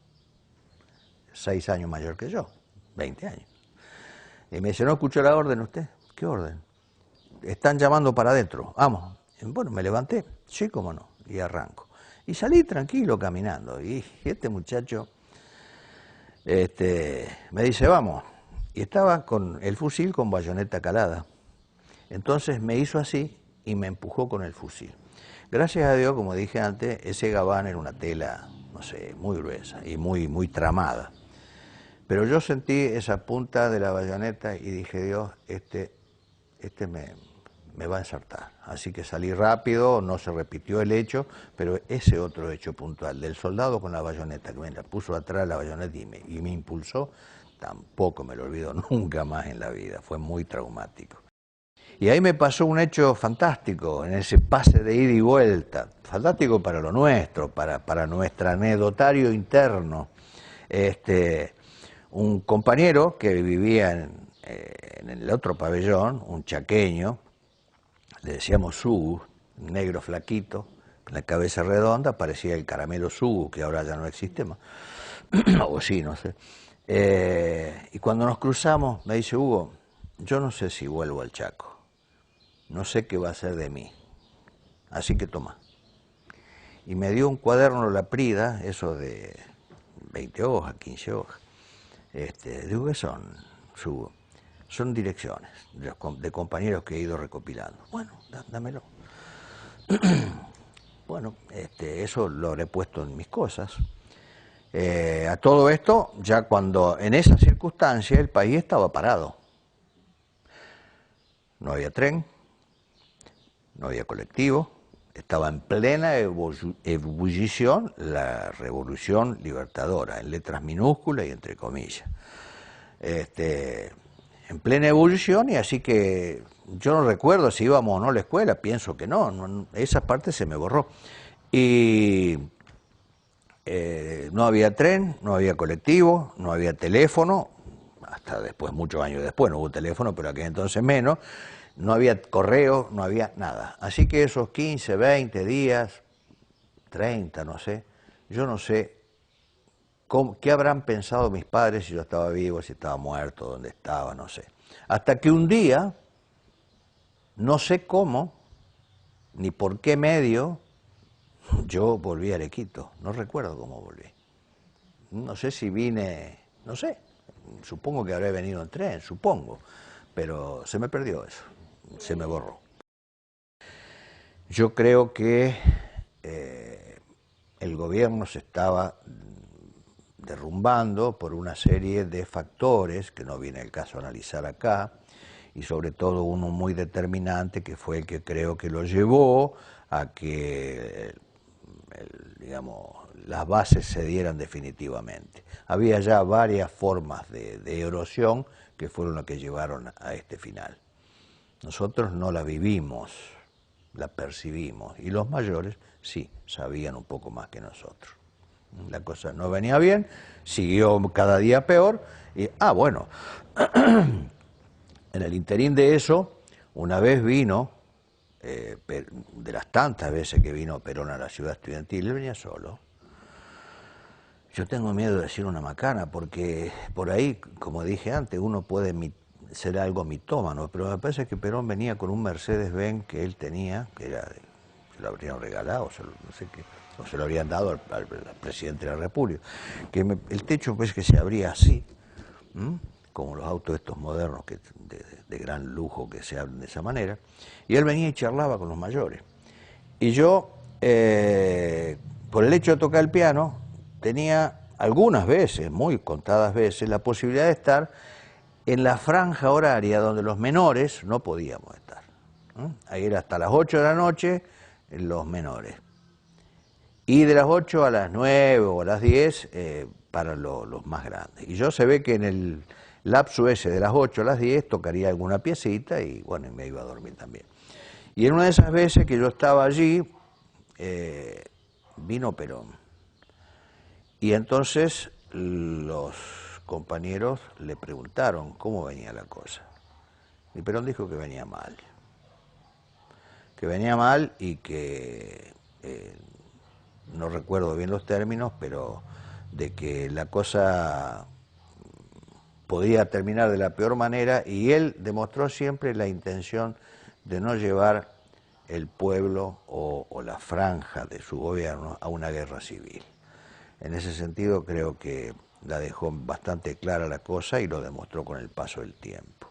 6 años mayor que yo, 20 años. Y me dice, ¿no escuchó la orden usted? ¿Qué orden? Están llamando para adentro, vamos. Y bueno, me levanté, sí, cómo no, y arranco. Y salí tranquilo caminando. Y este muchacho me dice, vamos. Y estaba con el fusil con bayoneta calada. Entonces me hizo así y me empujó con el fusil. Gracias a Dios, como dije antes, ese gabán era una tela, no sé, muy gruesa y muy tramada. Pero yo sentí esa punta de la bayoneta y dije, Dios, este me va a ensartar. Así que salí rápido, no se repitió el hecho, pero ese otro hecho puntual, del soldado con la bayoneta, que me la puso atrás la bayoneta y me impulsó, tampoco me lo olvido nunca más en la vida, fue muy traumático. Y ahí me pasó un hecho fantástico, en ese pase de ida y vuelta, fantástico para lo nuestro, para nuestro anecdotario interno. Un compañero que vivía en el otro pabellón, un chaqueño, le decíamos Sugu, un negro flaquito, con la cabeza redonda, parecía el caramelo Sugu, que ahora ya no existe más, o sí, no sé. Y cuando nos cruzamos, me dice, Hugo, yo no sé si vuelvo al Chaco, no sé qué va a ser de mí, así que toma. Y me dio un cuaderno La Prida, eso de 20 hojas, 15 hojas. Digo, ¿qué son, Sugo? Son direcciones de compañeros que he ido recopilando. Bueno, dámelo. Bueno, eso lo habré puesto en mis cosas. A todo esto, ya cuando en esa circunstancia el país estaba parado. No había tren, no había colectivo, estaba en plena ebullición la Revolución Libertadora, en letras minúsculas y entre comillas. En plena ebullición, y así que yo no recuerdo si íbamos o no a la escuela, pienso que no, esa parte se me borró. Y no había tren, no había colectivo, no había teléfono, hasta después, muchos años después, no hubo teléfono, pero aquel entonces menos, no había correo, no había nada. Así que esos 15, 20 días, 30, no sé, yo no sé qué habrán pensado mis padres si yo estaba vivo, si estaba muerto, dónde estaba, no sé. Hasta que un día, no sé cómo, ni por qué medio, yo volví a Arequito, no recuerdo cómo volví. No sé si vine, no sé, supongo que habré venido en tren, supongo, pero se me perdió eso, se me borró. Yo creo que el gobierno se estaba derrumbando por una serie de factores que no viene el caso analizar acá, y sobre todo uno muy determinante que fue el que creo que lo llevó a que digamos, las bases se dieran definitivamente. Había ya varias formas de erosión que fueron las que llevaron a este final. Nosotros no la vivimos, la percibimos, y los mayores sí, sabían un poco más que nosotros. La cosa no venía bien, siguió cada día peor, y, bueno, en el interín de eso, una vez vino, de las tantas veces que vino Perón a la ciudad estudiantil, él venía solo. Yo tengo miedo de decir una macana, porque por ahí, como dije antes, uno puede ser algo mitómano, pero me parece que Perón venía con un Mercedes-Benz que él tenía, que era se lo habrían regalado, no sé qué, o se lo habrían dado al presidente de la República, que el techo pues que se abría así, como los autos estos modernos que de gran lujo que se abren de esa manera, y él venía y charlaba con los mayores. Y yo, por el hecho de tocar el piano, tenía algunas veces, muy contadas veces, la posibilidad de estar en la franja horaria donde los menores no podíamos estar. Ahí era hasta las 8 de la noche los menores. Y de las 8 a las 9 o a las 10 para los más grandes. Y yo se ve que en el lapso ese de las 8 a las 10 tocaría alguna piecita y bueno, y me iba a dormir también. Y en una de esas veces que yo estaba allí, vino Perón. Y entonces los compañeros le preguntaron cómo venía la cosa. Y Perón dijo que venía mal. venía mal y que, no recuerdo bien los términos, pero de que la cosa podía terminar de la peor manera, y él demostró siempre la intención de no llevar el pueblo o la franja de su gobierno a una guerra civil. En ese sentido creo que la dejó bastante clara la cosa y lo demostró con el paso del tiempo.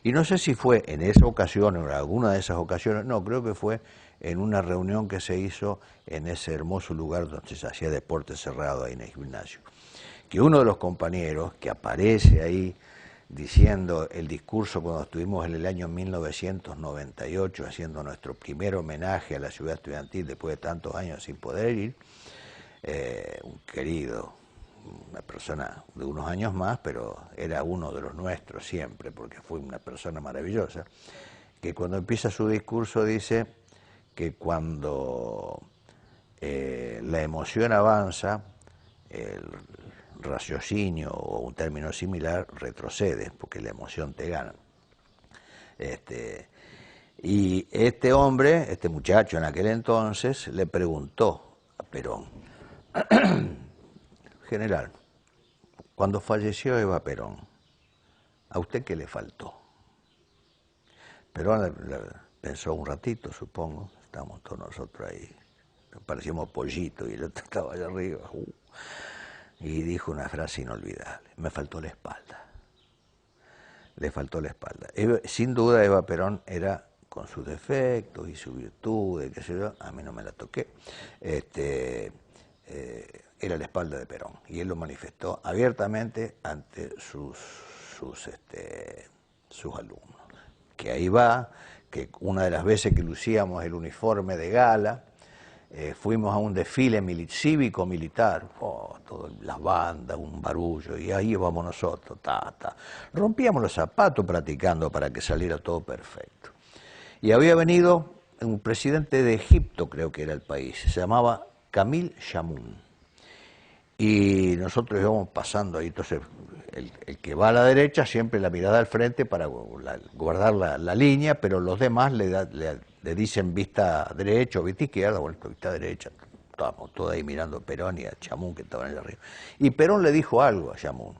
Y no sé si fue en esa ocasión o en alguna de esas ocasiones, no, creo que fue en una reunión que se hizo en ese hermoso lugar donde se hacía deporte cerrado ahí en el gimnasio, que uno de los compañeros que aparece ahí diciendo el discurso cuando estuvimos en el año 1998 haciendo nuestro primer homenaje a la ciudad estudiantil después de tantos años sin poder ir, un querido, una persona de unos años más, pero era uno de los nuestros siempre, porque fue una persona maravillosa, que cuando empieza su discurso dice que cuando la emoción avanza, el raciocinio o un término similar retrocede, porque la emoción te gana. Y este hombre, este muchacho en aquel entonces, le preguntó a Perón, general, cuando falleció Eva Perón, ¿a usted qué le faltó? Perón pensó un ratito, supongo, estábamos todos nosotros ahí, parecíamos pollitos y el otro estaba allá arriba, y dijo una frase inolvidable, me faltó la espalda. Le faltó la espalda. Sin duda Eva Perón era, con sus defectos y sus virtudes, qué sé yo, a mí no me la toqué, era la espalda de Perón, y él lo manifestó abiertamente ante sus alumnos. Que ahí va, que una de las veces que lucíamos el uniforme de gala, fuimos a un desfile cívico-militar, todas las bandas, un barullo, y ahí íbamos nosotros, rompíamos los zapatos practicando para que saliera todo perfecto. Y había venido un presidente de Egipto, creo que era el país, se llamaba Camil Chamoun, y nosotros íbamos pasando ahí, entonces el que va a la derecha siempre la mirada al frente para guardar la línea, pero los demás le dicen vista derecha o vista izquierda, bueno, vista derecha. Estábamos todos ahí mirando a Perón y a Chamoun que estaban allá arriba. Y Perón le dijo algo a Chamoun.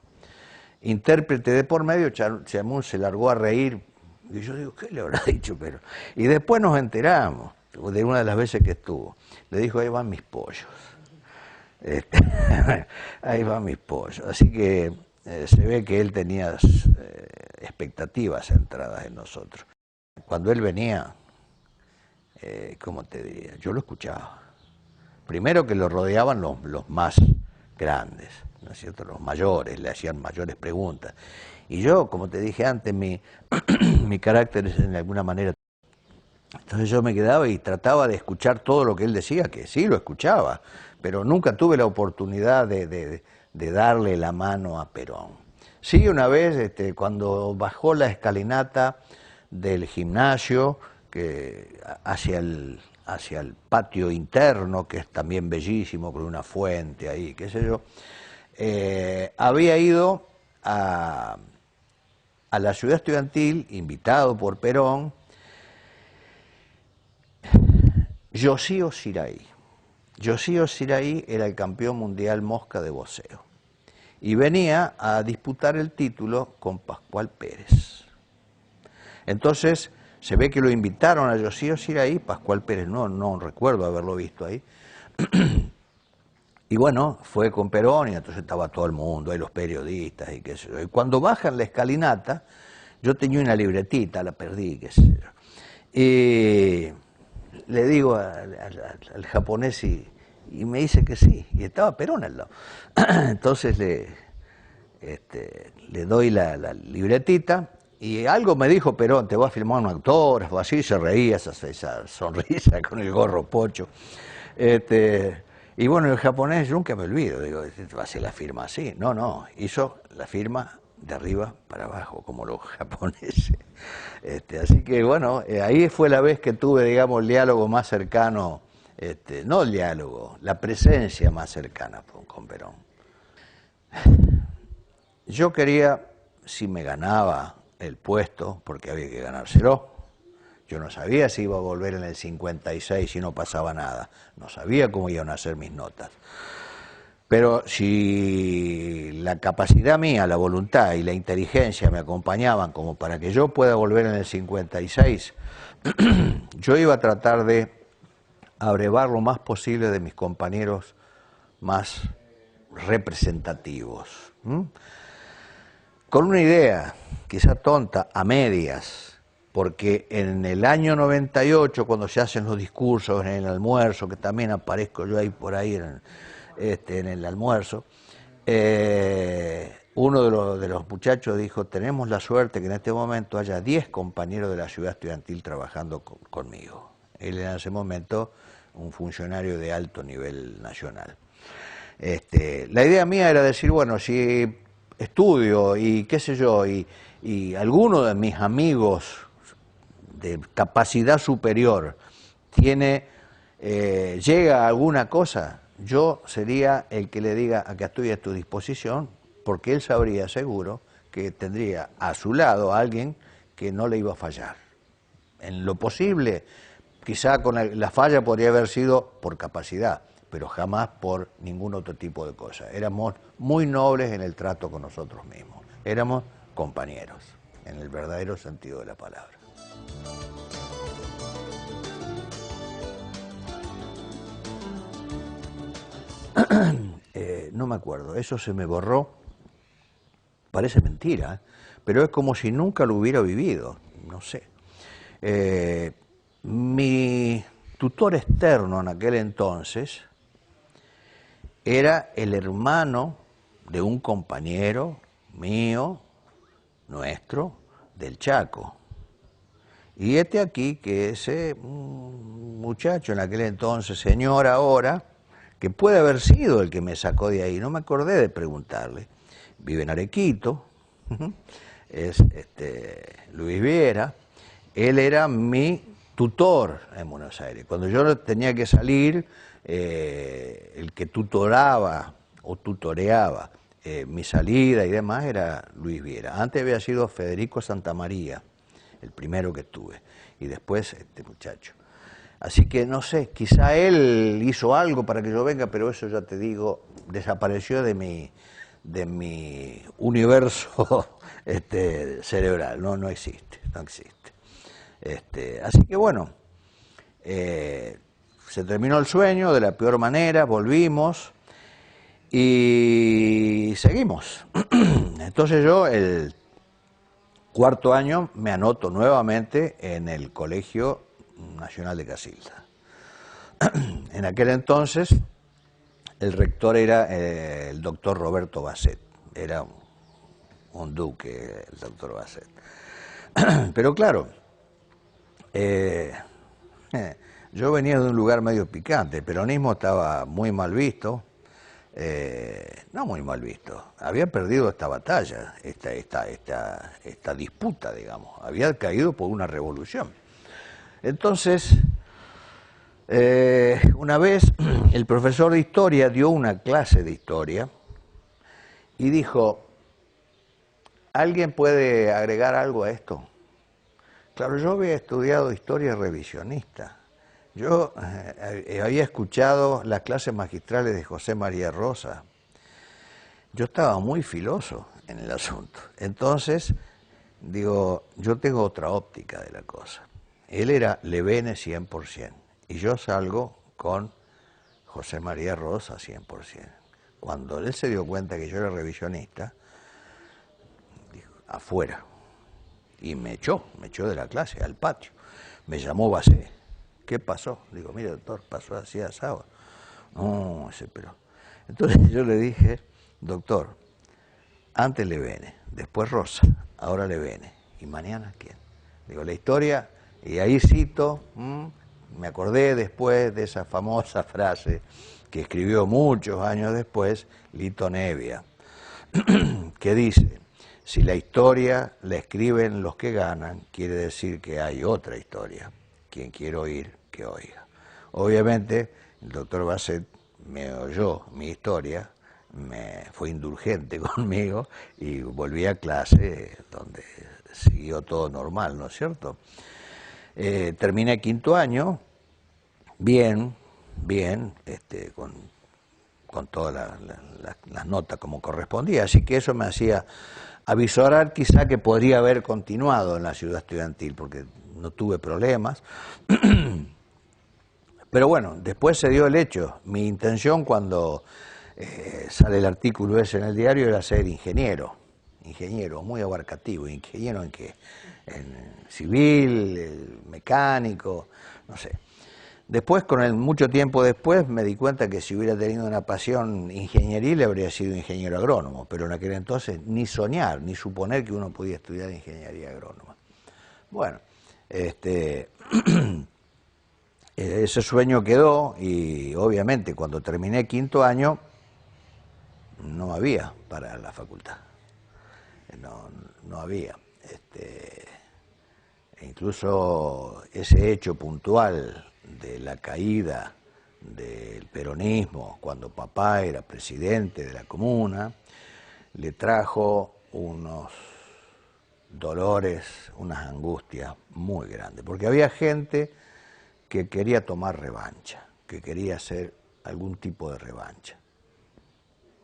Intérprete de por medio, Chamoun se largó a reír. Y yo digo, ¿qué le habrá dicho Perón? Y después nos enteramos, de una de las veces que estuvo. Le dijo, ahí van mis pollos. Ahí van mis pollos. Así que se ve que él tenía expectativas centradas en nosotros. Cuando él venía, ¿cómo te diría? Yo lo escuchaba. Primero que lo rodeaban los más grandes, ¿no es cierto? Los mayores, le hacían mayores preguntas. Y yo, como te dije antes, mi carácter es en alguna manera. Entonces yo me quedaba y trataba de escuchar todo lo que él decía, que sí lo escuchaba, pero nunca tuve la oportunidad de darle la mano a Perón. Sí, una vez, cuando bajó la escalinata del gimnasio hacia el patio interno, que es también bellísimo, con una fuente ahí, qué sé yo, había ido a la ciudad estudiantil, invitado por Perón, Yoshio Shirai. Yoshio Shirai era el campeón mundial mosca de boxeo y venía a disputar el título con Pascual Pérez. Entonces se ve que lo invitaron a Yoshio Shirai, Pascual Pérez no recuerdo haberlo visto ahí, y bueno, fue con Perón y entonces estaba todo el mundo, ahí los periodistas y qué sé yo. Y cuando bajan la escalinata, yo tenía una libretita, la perdí, qué sé yo, y le digo al japonés y me dice que sí, y estaba Perón al lado. Entonces le doy la libretita y algo me dijo Perón, te voy a filmar un autógrafo, así se reía, esa sonrisa con el gorro pocho. Y bueno, el japonés, yo nunca me olvido, digo, va a hacer la firma así. No, hizo la firma de arriba para abajo, como los japoneses. Así que bueno, ahí fue la vez que tuve, digamos, el diálogo más cercano, no el diálogo, la presencia más cercana con Perón. Yo quería, si me ganaba el puesto, porque había que ganárselo, Yo no sabía si iba a volver en el 56 si no pasaba nada. No sabía cómo iban a ser mis notas. Pero si la capacidad mía, la voluntad y la inteligencia me acompañaban como para que yo pueda volver en el 56, yo iba a tratar de abrevar lo más posible de mis compañeros más representativos. Con una idea, quizá tonta, a medias, porque en el año 98, cuando se hacen los discursos en el almuerzo, que también aparezco yo ahí por ahí en el almuerzo, uno de los muchachos dijo, tenemos la suerte que en este momento haya 10 compañeros de la ciudad estudiantil trabajando conmigo. Él era en ese momento un funcionario de alto nivel nacional. La idea mía era decir, bueno, si estudio y qué sé yo, y alguno de mis amigos de capacidad superior llega a alguna cosa, yo sería el que le diga, acá estoy a tu disposición, porque él sabría seguro que tendría a su lado a alguien que no le iba a fallar. En lo posible, quizá la falla podría haber sido por capacidad, pero jamás por ningún otro tipo de cosa. Éramos muy nobles en el trato con nosotros mismos. Éramos compañeros, en el verdadero sentido de la palabra. No me acuerdo, eso se me borró. Parece mentira, ¿eh? Pero es como si nunca lo hubiera vivido, no sé. Mi tutor externo en aquel entonces era el hermano de un compañero mío, nuestro, del Chaco. Y aquí que ese muchacho en aquel entonces, señor ahora, que puede haber sido el que me sacó de ahí, no me acordé de preguntarle, vive en Arequito, es Luis Viera, él era mi tutor en Buenos Aires. Cuando yo tenía que salir, el que tutoraba o tutoreaba mi salida y demás era Luis Viera. Antes había sido Federico Santamaría, el primero que tuve, y después este muchacho. Así que no sé, quizá él hizo algo para que yo venga, pero eso ya te digo, desapareció de mi universo cerebral, no existe, no existe. Así que bueno, se terminó el sueño de la peor manera, volvimos y seguimos. Entonces yo el cuarto año me anoto nuevamente en el Colegio Nacional de Casilda. En aquel entonces el rector era el doctor Roberto Basset, era un duque el doctor Basset. Pero claro, yo venía de un lugar medio picante, el peronismo estaba muy mal visto, no muy mal visto, había perdido esta batalla, esta disputa, digamos, había caído por una revolución. Entonces, una vez el profesor de historia dio una clase de historia y dijo, ¿alguien puede agregar algo a esto? Claro, yo había estudiado historia revisionista. Yo había escuchado las clases magistrales de José María Rosa. Yo estaba muy filoso en el asunto. Entonces, digo, yo tengo otra óptica de la cosa. Él era Levene 100%, y yo salgo con José María Rosa 100%. Cuando él se dio cuenta que yo era revisionista, dijo, afuera. Y me echó de la clase, al patio. Me llamó Basset. ¿Qué pasó? Digo, mire doctor, pasó así asado. No, pero... Entonces yo le dije, doctor, antes Levene, después Rosa, ahora Levene. ¿Y mañana quién? Digo, la historia, y ahí cito, me acordé después de esa famosa frase que escribió muchos años después Lito Nebbia, que dice, si la historia la escriben los que ganan, quiere decir que hay otra historia. Quien quiere oír, que oiga. Obviamente, el doctor Basset me oyó mi historia, fue indulgente conmigo y volví a clase donde siguió todo normal, ¿no es cierto? Terminé quinto año, bien, con todas las notas como correspondía, así que eso me hacía avisorar quizá que podría haber continuado en la ciudad estudiantil, porque no tuve problemas. Pero bueno, después se dio el hecho. Mi intención cuando sale el artículo ese en el diario era ser ingeniero, muy abarcativo. ¿Ingeniero en qué? En civil, mecánico, no sé. Después, mucho tiempo después, me di cuenta que si hubiera tenido una pasión ingenieril habría sido ingeniero agrónomo, pero en aquel entonces ni soñar, ni suponer que uno podía estudiar ingeniería agrónoma. Bueno, ese sueño quedó y obviamente cuando terminé quinto año no había para la facultad, no había. Incluso ese hecho puntual de la caída del peronismo cuando papá era presidente de la comuna, le trajo unos dolores, unas angustias muy grandes, porque había gente que quería tomar revancha, que quería hacer algún tipo de revancha.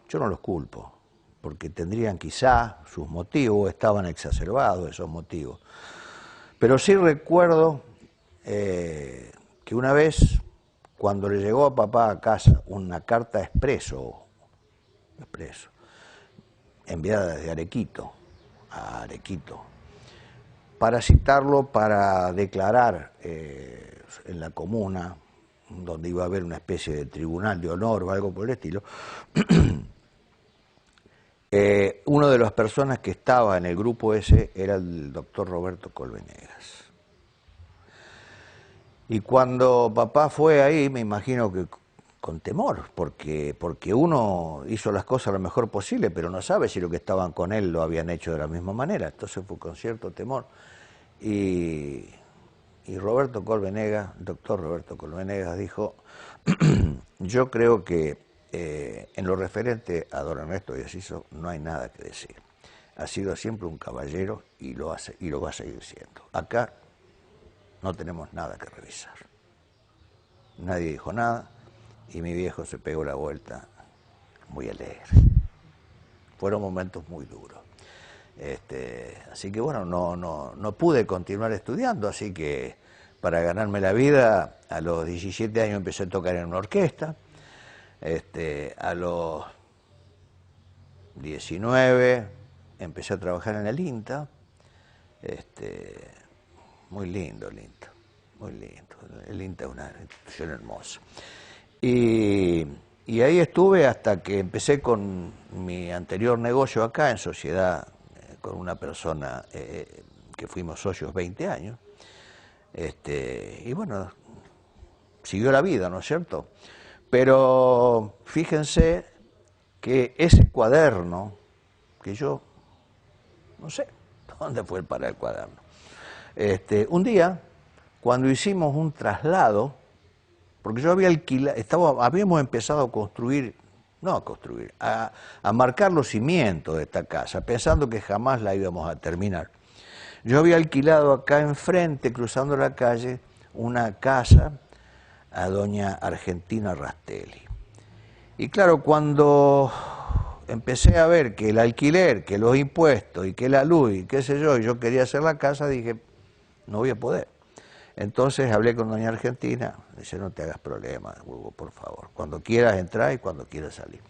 Yo no los culpo, porque tendrían quizá sus motivos, estaban exacerbados esos motivos. Pero sí recuerdo que una vez, cuando le llegó a papá a casa una carta expreso, enviada desde Arequito a Arequito, para citarlo para declarar en la comuna, donde iba a haber una especie de tribunal de honor o algo por el estilo, una de las personas que estaba en el grupo ese era el doctor Roberto Colvenegas. Y cuando papá fue ahí, me imagino que con temor, porque uno hizo las cosas lo mejor posible, pero no sabe si lo que estaban con él lo habían hecho de la misma manera. Entonces fue con cierto temor. Y Roberto Colvenegas, el doctor Roberto Colvenegas, dijo, yo creo que en lo referente a don Ernesto de Asiso no hay nada que decir. Ha sido siempre un caballero y lo va a seguir siendo. Acá no tenemos nada que revisar. Nadie dijo nada y mi viejo se pegó la vuelta muy alegre. Fueron momentos muy duros. Así que bueno, no pude continuar estudiando, así que para ganarme la vida, a los 17 años empecé a tocar en una orquesta, a los 19 empecé a trabajar en el INTA, muy lindo el INTA, muy lindo, el INTA es una institución hermosa. Y ahí estuve hasta que empecé con mi anterior negocio acá, en sociedad, con una persona que fuimos socios 20 años, y bueno, siguió la vida, ¿no es cierto? Pero fíjense que ese cuaderno, que yo, no sé, ¿dónde fue para el cuaderno? Un día, cuando hicimos un traslado, porque yo había alquilado, habíamos empezado a construir, a marcar los cimientos de esta casa, pensando que jamás la íbamos a terminar. Yo había alquilado acá enfrente, cruzando la calle, una casa a doña Argentina Rastelli. Y claro, cuando empecé a ver que el alquiler, que los impuestos y que la luz y qué sé yo, y yo quería hacer la casa, dije, no voy a poder. Entonces hablé con doña Argentina, dice, no te hagas problema, Hugo, por favor, cuando quieras entrar y cuando quieras salir.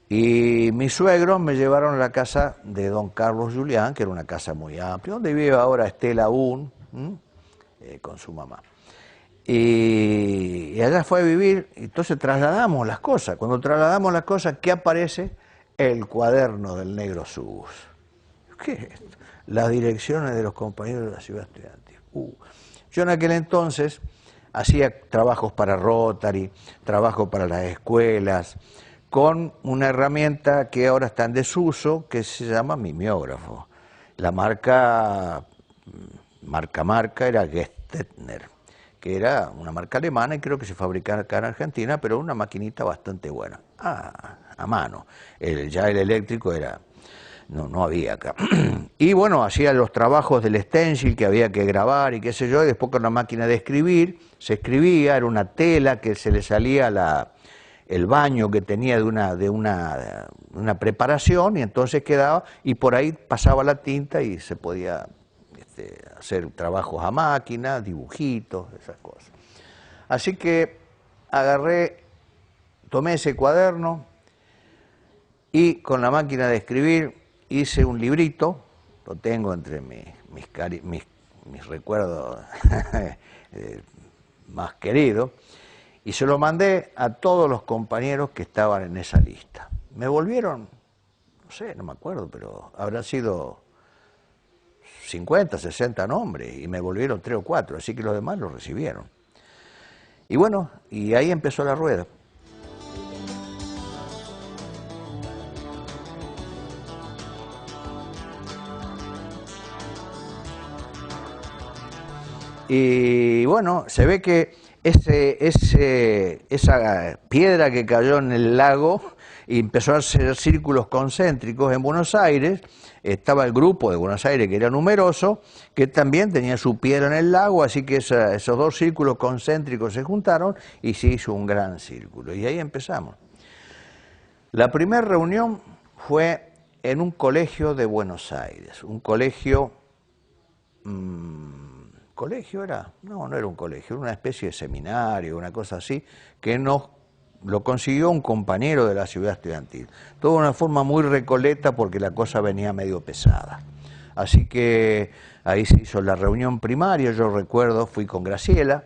Y mis suegros me llevaron a la casa de don Carlos Julián, que era una casa muy amplia, donde vive ahora Estela Un, con su mamá. Y allá fue a vivir, entonces trasladamos las cosas. Cuando trasladamos las cosas, ¿qué aparece? El cuaderno del negro Subus. ¿Qué es esto? Las direcciones de los compañeros de la ciudad estudiantil. Yo en aquel entonces hacía trabajos para Rotary, trabajos para las escuelas, con una herramienta que ahora está en desuso, que se llama mimeógrafo. La marca era Gestetner, que era una marca alemana y creo que se fabricaba acá en Argentina, pero una maquinita bastante buena, a mano. Ya el eléctrico era no había acá. Y bueno, hacía los trabajos del stencil que había que grabar y qué sé yo, y después con la máquina de escribir, se escribía, era una tela que se le salía el baño que tenía de una preparación, y entonces quedaba, y por ahí pasaba la tinta y se podía hacer trabajos a máquina, dibujitos, esas cosas. Así que tomé ese cuaderno y con la máquina de escribir hice un librito, lo tengo entre mis recuerdos más queridos, y se lo mandé a todos los compañeros que estaban en esa lista. Me volvieron, no sé, no me acuerdo, pero habrán sido 50, 60 nombres, y me volvieron 3 o 4, así que los demás lo recibieron. Y bueno, y ahí empezó la rueda. Y bueno, se ve que esa piedra que cayó en el lago y empezó a hacer círculos concéntricos en Buenos Aires, estaba el grupo de Buenos Aires, que era numeroso, que también tenía su piedra en el lago, así que esos dos círculos concéntricos se juntaron y se hizo un gran círculo. Y ahí empezamos. La primera reunión fue en un colegio de Buenos Aires, un colegio... ¿Colegio era? No era un colegio, era una especie de seminario, una cosa así, que lo consiguió un compañero de la ciudad estudiantil. Todo de una forma muy recoleta porque la cosa venía medio pesada. Así que ahí se hizo la reunión primaria, yo recuerdo, fui con Graciela,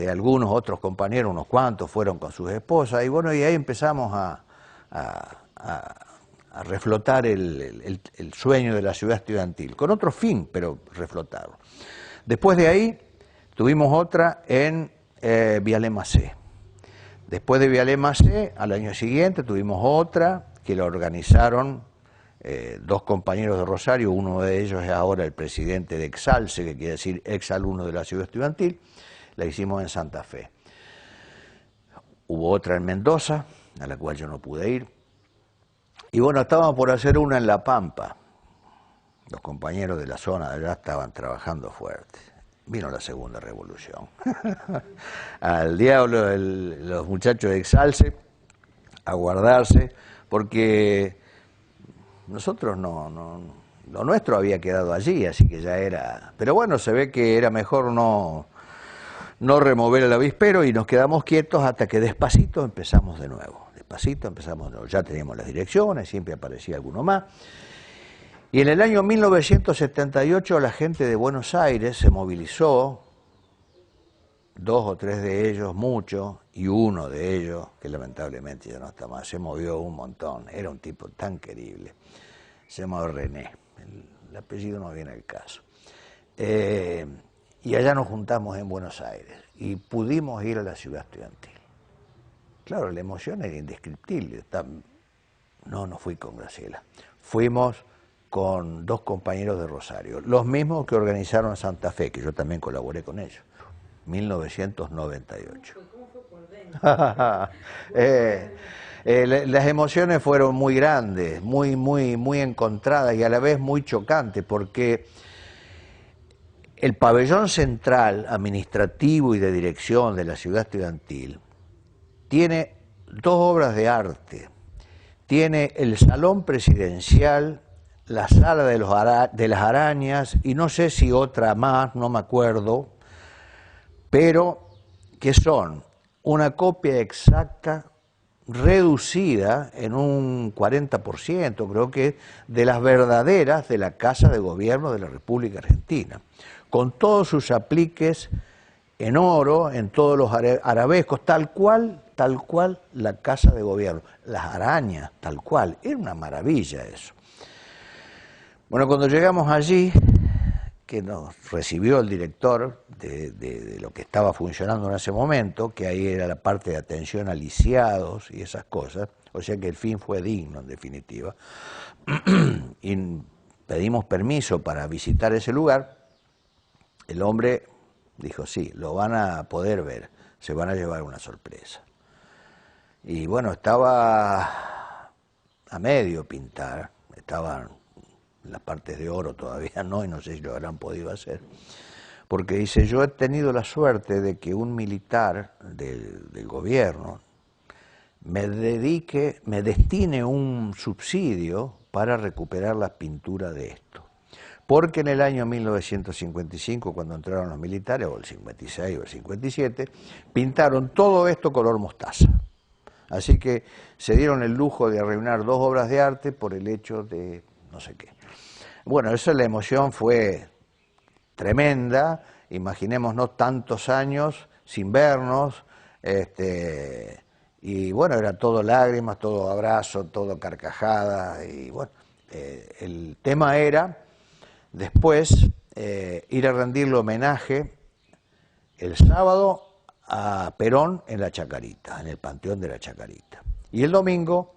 algunos otros compañeros, unos cuantos, fueron con sus esposas, y bueno, y ahí empezamos a reflotar el sueño de la ciudad estudiantil, con otro fin, pero reflotarlo. Después de ahí tuvimos otra en Vialé Macé. Después de Vialé Macé, al año siguiente tuvimos otra que la organizaron dos compañeros de Rosario, uno de ellos es ahora el presidente de Exalce, que quiere decir exalumno de la ciudad estudiantil, la hicimos en Santa Fe. Hubo otra en Mendoza, a la cual yo no pude ir, y bueno, estábamos por hacer una en La Pampa. Los compañeros de la zona de allá estaban trabajando fuerte. Vino la segunda revolución. Al diablo los muchachos de Exalce a guardarse, porque nosotros lo nuestro había quedado allí, así que ya era... Pero bueno, se ve que era mejor no remover el avispero y nos quedamos quietos hasta que despacito empezamos de nuevo. Despacito empezamos de nuevo. Ya teníamos las direcciones, siempre aparecía alguno más. Y en el año 1978 la gente de Buenos Aires se movilizó, 2 o 3 de ellos, mucho, y uno de ellos, que lamentablemente ya no está más, se movió un montón, era un tipo tan querible, se llamaba René, el apellido no viene al caso. Y allá nos juntamos en Buenos Aires y pudimos ir a la ciudad estudiantil. Claro, la emoción era indescriptible. No fui con Graciela, fuimos con 2 compañeros de Rosario, los mismos que organizaron Santa Fe, que yo también colaboré con ellos, 1998. ¿Cómo fue por dentro? Las emociones fueron muy grandes, muy encontradas y a la vez muy chocantes, porque el pabellón central administrativo y de dirección de la ciudad estudiantil tiene 2 obras de arte. Tiene el salón presidencial, la sala de las arañas y no sé si otra más, no me acuerdo, pero que son una copia exacta, reducida en un 40%, creo que, de las verdaderas de la Casa de Gobierno de la República Argentina, con todos sus apliques en oro, en todos los arabescos, tal cual la Casa de Gobierno, las arañas, tal cual, era una maravilla eso. Bueno, cuando llegamos allí, que nos recibió el director de lo que estaba funcionando en ese momento, que ahí era la parte de atención a lisiados y esas cosas, o sea que el fin fue digno en definitiva, y pedimos permiso para visitar ese lugar, el hombre dijo, sí, lo van a poder ver, se van a llevar una sorpresa. Y bueno, estaba a medio pintar, estaban las partes de oro todavía no, y no sé si lo habrán podido hacer, porque dice, yo he tenido la suerte de que un militar del gobierno me destine un subsidio para recuperar la pintura de esto. Porque en el año 1955, cuando entraron los militares, o el 56 o el 57, pintaron todo esto color mostaza. Así que se dieron el lujo de arruinar 2 obras de arte por el hecho de no sé qué. Bueno, eso, la emoción fue tremenda, imaginémonos tantos años sin vernos, y bueno, era todo lágrimas, todo abrazo, todo carcajada, y bueno, el tema era después ir a rendirle homenaje el sábado a Perón en la Chacarita, en el Panteón de la Chacarita, y el domingo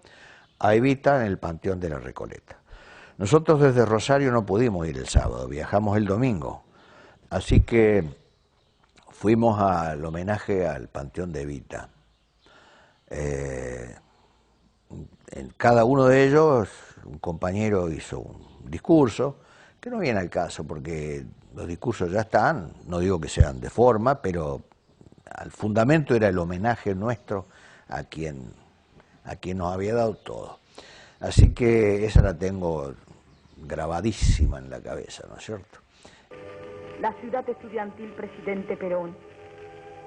a Evita en el Panteón de la Recoleta. Nosotros desde Rosario no pudimos ir el sábado, viajamos el domingo, así que fuimos al homenaje al Panteón de Evita. En cada uno de ellos un compañero hizo un discurso, que no viene al caso porque los discursos ya están, no digo que sean de forma, pero al fundamento era el homenaje nuestro a quien nos había dado todo. Así que esa la tengo grabadísima en la cabeza, ¿no es cierto? La ciudad estudiantil, presidente Perón.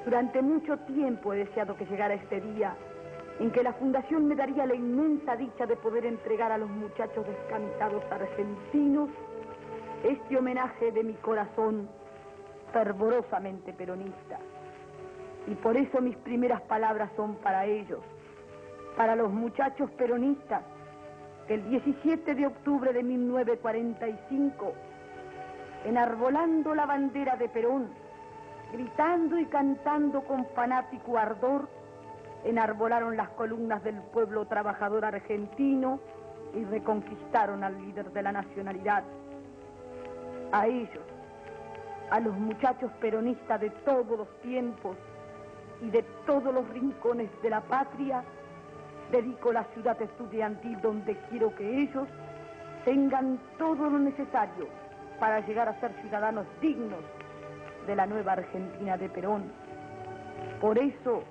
Durante mucho tiempo he deseado que llegara este día en que la Fundación me daría la inmensa dicha de poder entregar a los muchachos descamisados argentinos este homenaje de mi corazón fervorosamente peronista. Y por eso mis primeras palabras son para ellos, para los muchachos peronistas, que el 17 de octubre de 1945, enarbolando la bandera de Perón, gritando y cantando con fanático ardor, enarbolaron las columnas del pueblo trabajador argentino y reconquistaron al líder de la nacionalidad. A ellos, a los muchachos peronistas de todos los tiempos y de todos los rincones de la patria, dedico la ciudad estudiantil donde quiero que ellos tengan todo lo necesario para llegar a ser ciudadanos dignos de la nueva Argentina de Perón. Por eso,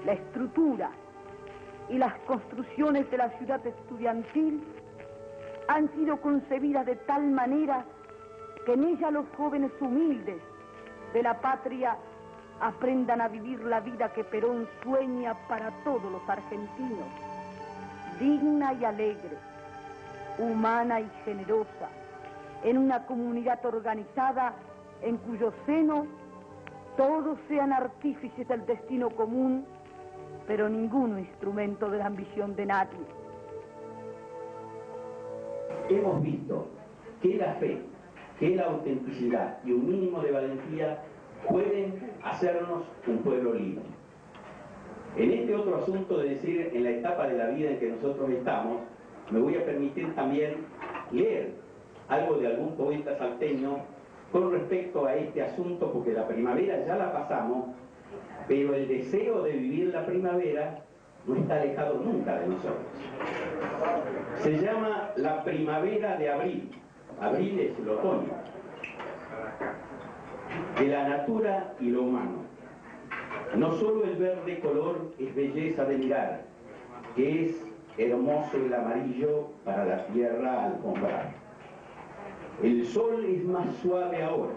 la estructura y las construcciones de la ciudad estudiantil han sido concebidas de tal manera que en ella los jóvenes humildes de la patria aprendan a vivir la vida que Perón sueña para todos los argentinos, digna y alegre, humana y generosa, en una comunidad organizada en cuyo seno todos sean artífices del destino común, pero ninguno instrumento de la ambición de nadie. Hemos visto que la fe, que la autenticidad y un mínimo de valentía pueden hacernos un pueblo libre. En este otro asunto de decir, en la etapa de la vida en que nosotros estamos, me voy a permitir también leer algo de algún poeta salteño con respecto a este asunto, porque la primavera ya la pasamos, pero el deseo de vivir la primavera no está alejado nunca de nosotros. Se llama la primavera de abril. Abril es el otoño. De la natura y lo humano. No solo el verde color es belleza de mirar, que es hermoso el amarillo para la tierra alfombrar. El sol es más suave ahora,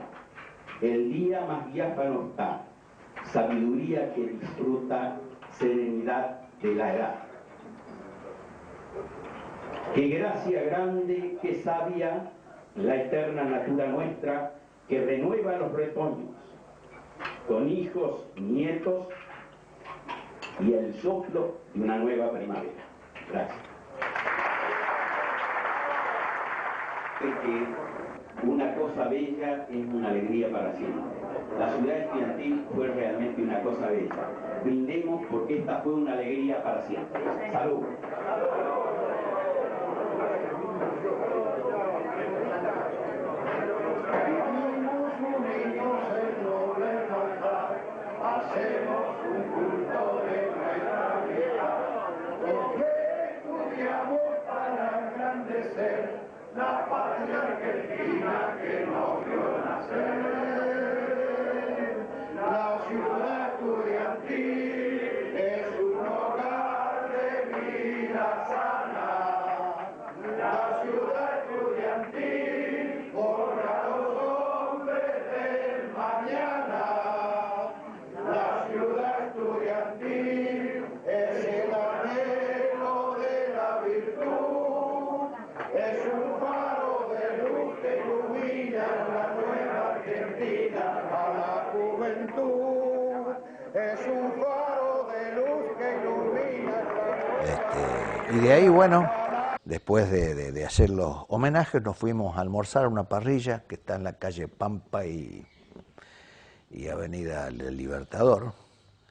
el día más diáfano está, sabiduría que disfruta, serenidad de la edad. Qué gracia grande, qué sabia, la eterna natura nuestra, que renueva los retoños, con hijos, nietos y el soplo de una nueva primavera. Gracias. Que una cosa bella es una alegría para siempre. La ciudad estudiantil fue realmente una cosa bella. Brindemos porque esta fue una alegría para siempre. ¡Salud! Hacemos un culto de nuestra vida, porque estudiamos para engrandecer la patria. Argentina, a la juventud, es un faro de luz que ilumina Y de ahí, bueno, después de hacer los homenajes, nos fuimos a almorzar a una parrilla que está en la calle Pampa y Avenida del Libertador.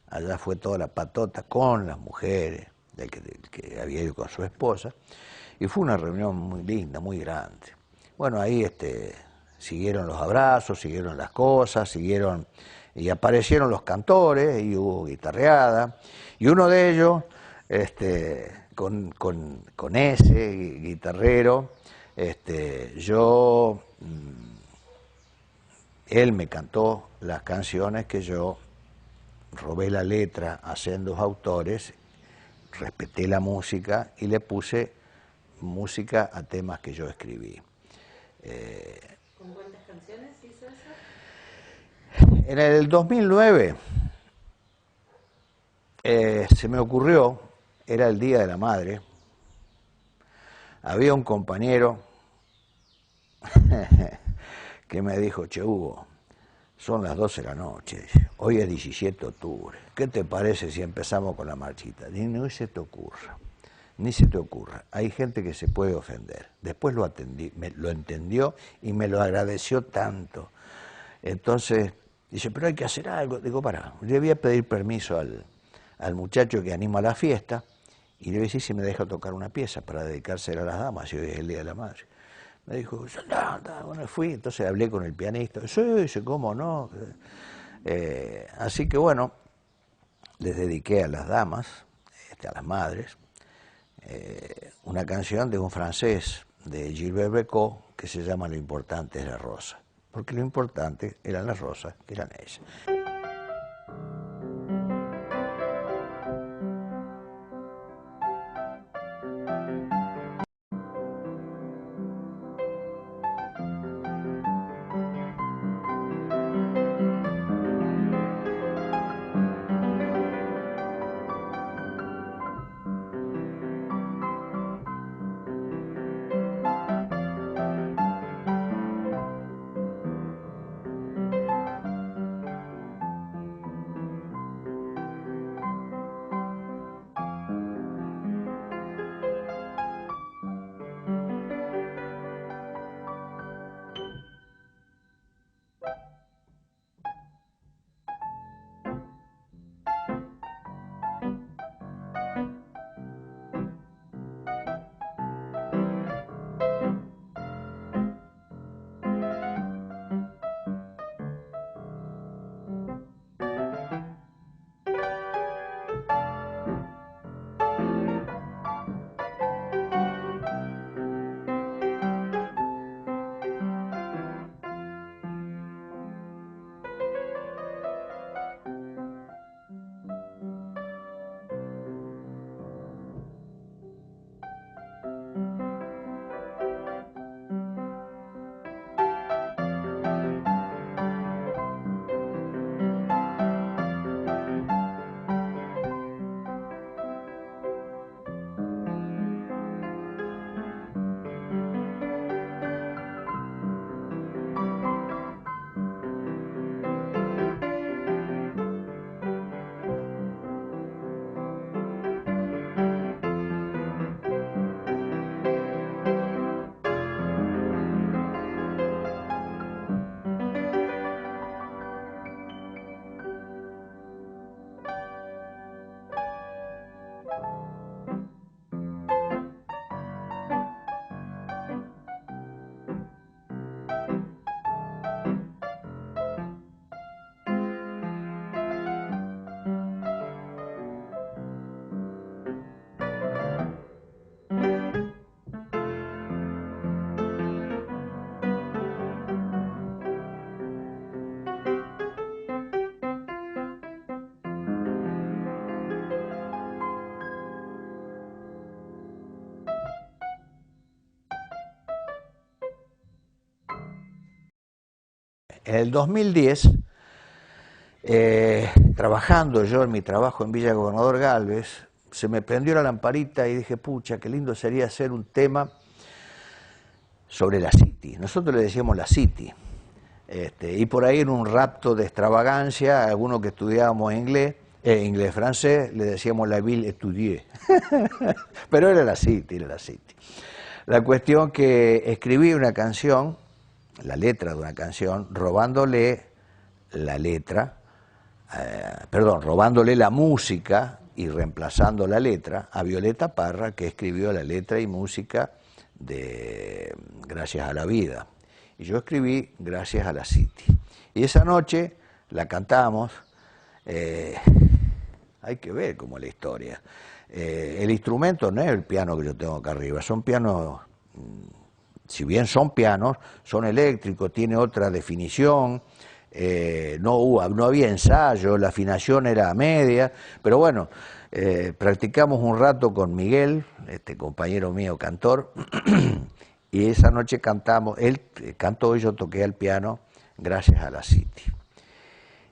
Allá fue toda la patota con las mujeres, del que había ido con su esposa, y fue una reunión muy linda, muy grande. Bueno, ahí siguieron los abrazos, siguieron las cosas, siguieron, y aparecieron los cantores, y hubo guitarreada, y uno de ellos, con ese guitarrero, él me cantó las canciones que yo robé la letra a sendos autores, respeté la música y le puse música a temas que yo escribí. ¿Con cuántas canciones hizo eso? En el 2009 se me ocurrió, era el Día de la Madre, había un compañero que me dijo, che Hugo, son las 12 de la noche, hoy es 17 de octubre, ¿qué te parece si empezamos con la marchita? Y no se te ocurra, ni se te ocurra, hay gente que se puede ofender. Después lo entendió y me lo agradeció tanto. Entonces, dice, pero hay que hacer algo. Digo, pará, le voy a pedir permiso al muchacho que anima la fiesta y le voy a decir si me deja tocar una pieza para dedicársela a las damas, y hoy es el Día de la Madre. Me dijo, bueno, fui, entonces hablé con el pianista, sí, ¿cómo no? Así que bueno, les dediqué a las damas, a las madres, una canción de un francés, de Gilbert Bécaud, que se llama Lo importante es la rosa, porque lo importante eran las rosas, que eran ellas. En el 2010, trabajando yo en mi trabajo en Villa Gobernador Galvez, se me prendió la lamparita y dije, pucha, qué lindo sería hacer un tema sobre la City. Nosotros le decíamos la City. Y por ahí en un rapto de extravagancia, algunos que estudiábamos inglés-francés, le decíamos la ville étudiée. Pero era la City, era la City. La cuestión que escribí una canción, la letra de una canción, robándole la letra, robándole la música y reemplazando la letra a Violeta Parra, que escribió la letra y música de Gracias a la Vida. Y yo escribí Gracias a la City. Y esa noche la cantamos, hay que ver cómo es la historia. El instrumento no es el piano que yo tengo acá arriba, son pianos, si bien son pianos, son eléctricos, tiene otra definición, no había ensayo, la afinación era a media, pero bueno, practicamos un rato con Miguel, este compañero mío cantor, y esa noche cantamos, él cantó y yo toqué al piano Gracias a la City.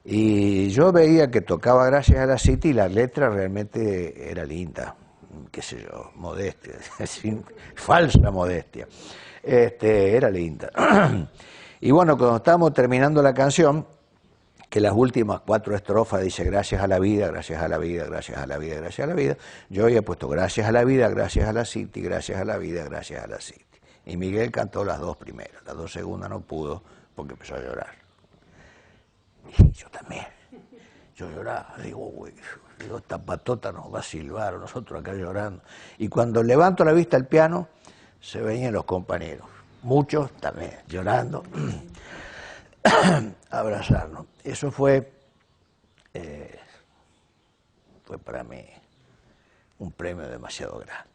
Y yo veía que tocaba Gracias a la City y la letra realmente era linda, qué sé yo, modestia, falsa modestia, era linda. Y bueno, cuando estábamos terminando la canción, que las últimas 4 estrofas dice gracias a la vida, gracias a la vida, gracias a la vida, gracias a la vida, yo había puesto gracias a la vida, gracias a la City, gracias a la vida, gracias a la City. Y Miguel cantó las 2 primeras, las 2 segundas no pudo porque empezó a llorar. Y yo también, yo lloraba, digo, esta patota nos va a silbar, nosotros acá llorando. Y cuando levanto la vista al piano, se venían los compañeros, muchos también llorando, abrazarnos. Eso fue para mí un premio demasiado grande.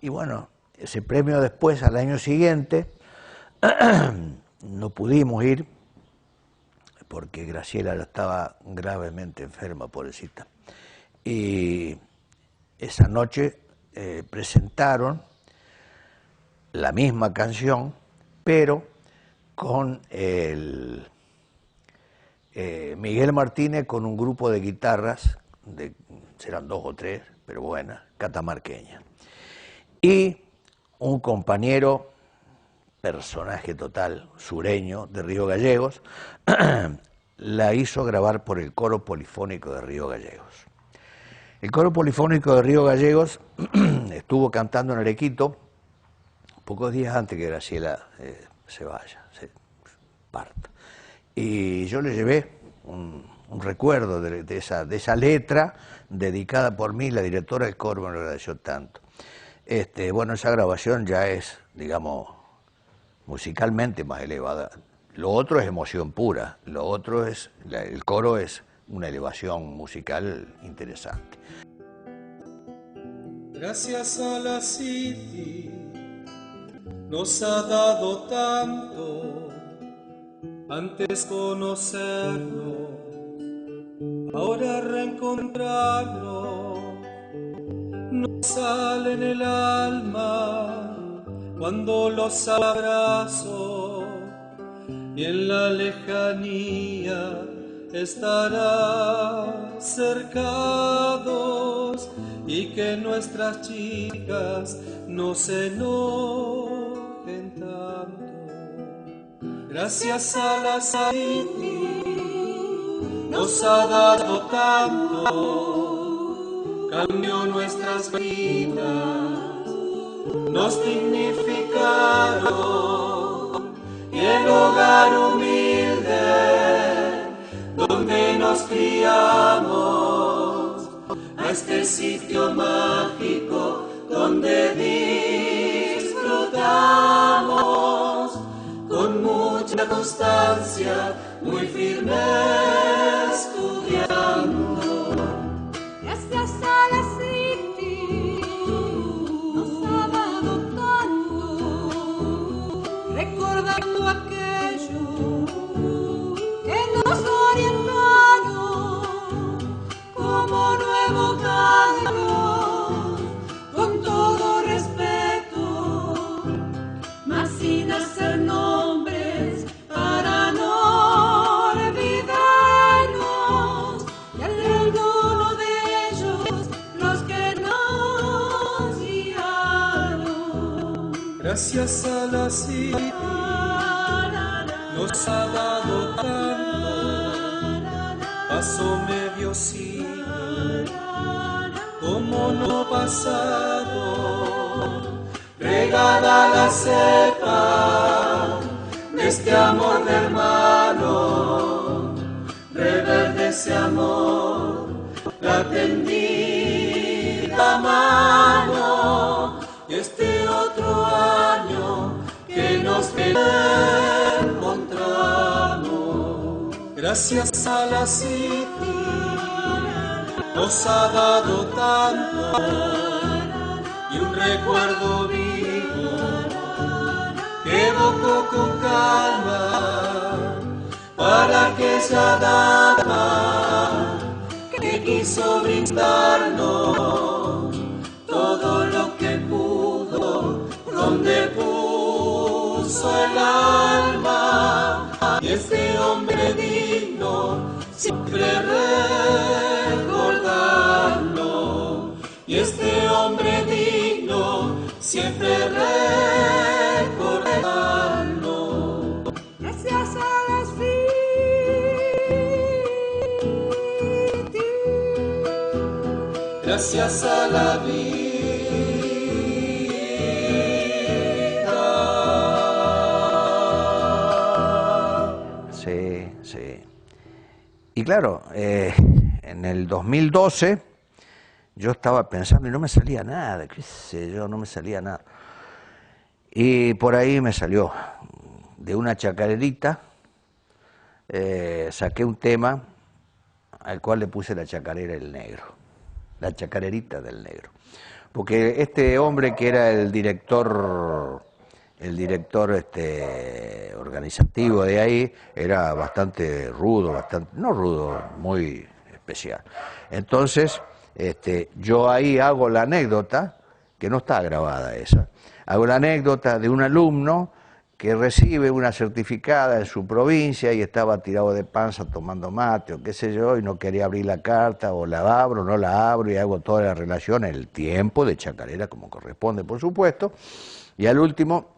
Y bueno, ese premio después, al año siguiente, no pudimos ir porque Graciela estaba gravemente enferma, pobrecita. Y esa noche presentaron la misma canción, pero con Miguel Martínez con un grupo de guitarras, serán 2 o 3, pero buenas, catamarqueñas. Y un compañero, personaje total, sureño, de Río Gallegos, la hizo grabar por el Coro Polifónico de Río Gallegos. El Coro Polifónico de Río Gallegos estuvo cantando en Arequito pocos días antes que Graciela se vaya, se parta. Y yo le llevé un recuerdo de esa letra dedicada por mí, la directora del coro me lo agradeció tanto. Bueno, esa grabación ya es, digamos, musicalmente más elevada. Lo otro es emoción pura, lo otro es, el coro es una elevación musical interesante. Gracias a la City nos ha dado tanto, antes conocerlo, ahora reencontrarlo, nos sale en el alma cuando los abrazo y en la lejanía estará cercados y que nuestras chicas no se enojen tanto. Gracias a la City nos ha dado tanto, cambió nuestras vidas, nos dignificaron y el hogar humilde donde nos criamos, a este sitio mágico donde disfrutamos con mucha constancia, muy firme estudiando. Gracias a la City nos ha dado tanto, recordando aquello que nos orientaron como nuevo Carlos, con todo respeto, mas sin hacer nombres para no olvidarnos de alguno de ellos, los que nos guiaron. Gracias a la City nos nos ha dado tanto, pasó medio siglo, como no pasado, regada la cepa de este amor de hermano, reverdece amor, la tendida mano, y este otro año que nos encontramos, gracias a la City, nos ha dado tanto, y un recuerdo vivo que evocó con calma para aquella dama que quiso brindarnos todo lo que pudo, donde puso el alma, y este hombre digno siempre recordarlo, y este hombre digno siempre recordarlo. Gracias a las gracias a la vida. Sí, sí. Y claro, en el 2012 yo estaba pensando y no me salía nada, qué sé yo, no me salía nada. Y por ahí me salió de una chacarerita, saqué un tema al cual le puse la chacarera del negro, la chacarerita del negro. Porque este hombre que era el director organizativo de ahí, era bastante rudo, no rudo, muy especial. Entonces, yo ahí hago la anécdota, que no está grabada esa, hago la anécdota de un alumno que recibe una certificada en su provincia y estaba tirado de panza tomando mate o qué sé yo, y no quería abrir la carta, o la abro, no la abro, y hago toda la relación en el tiempo de chacarera, como corresponde, por supuesto, y al último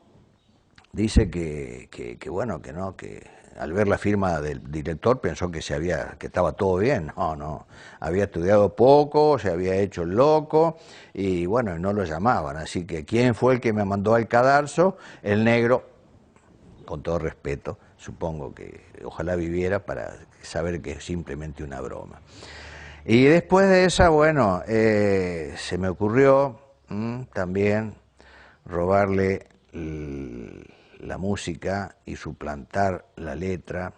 dice que bueno, que no, que al ver la firma del director pensó que estaba todo bien. No, había estudiado poco, se había hecho el loco, y bueno, no lo llamaban. Así que, ¿quién fue el que me mandó al cadalso? El negro, con todo respeto, supongo que ojalá viviera para saber que es simplemente una broma. Y después de esa, bueno, se me ocurrió también robarle la música y suplantar la letra.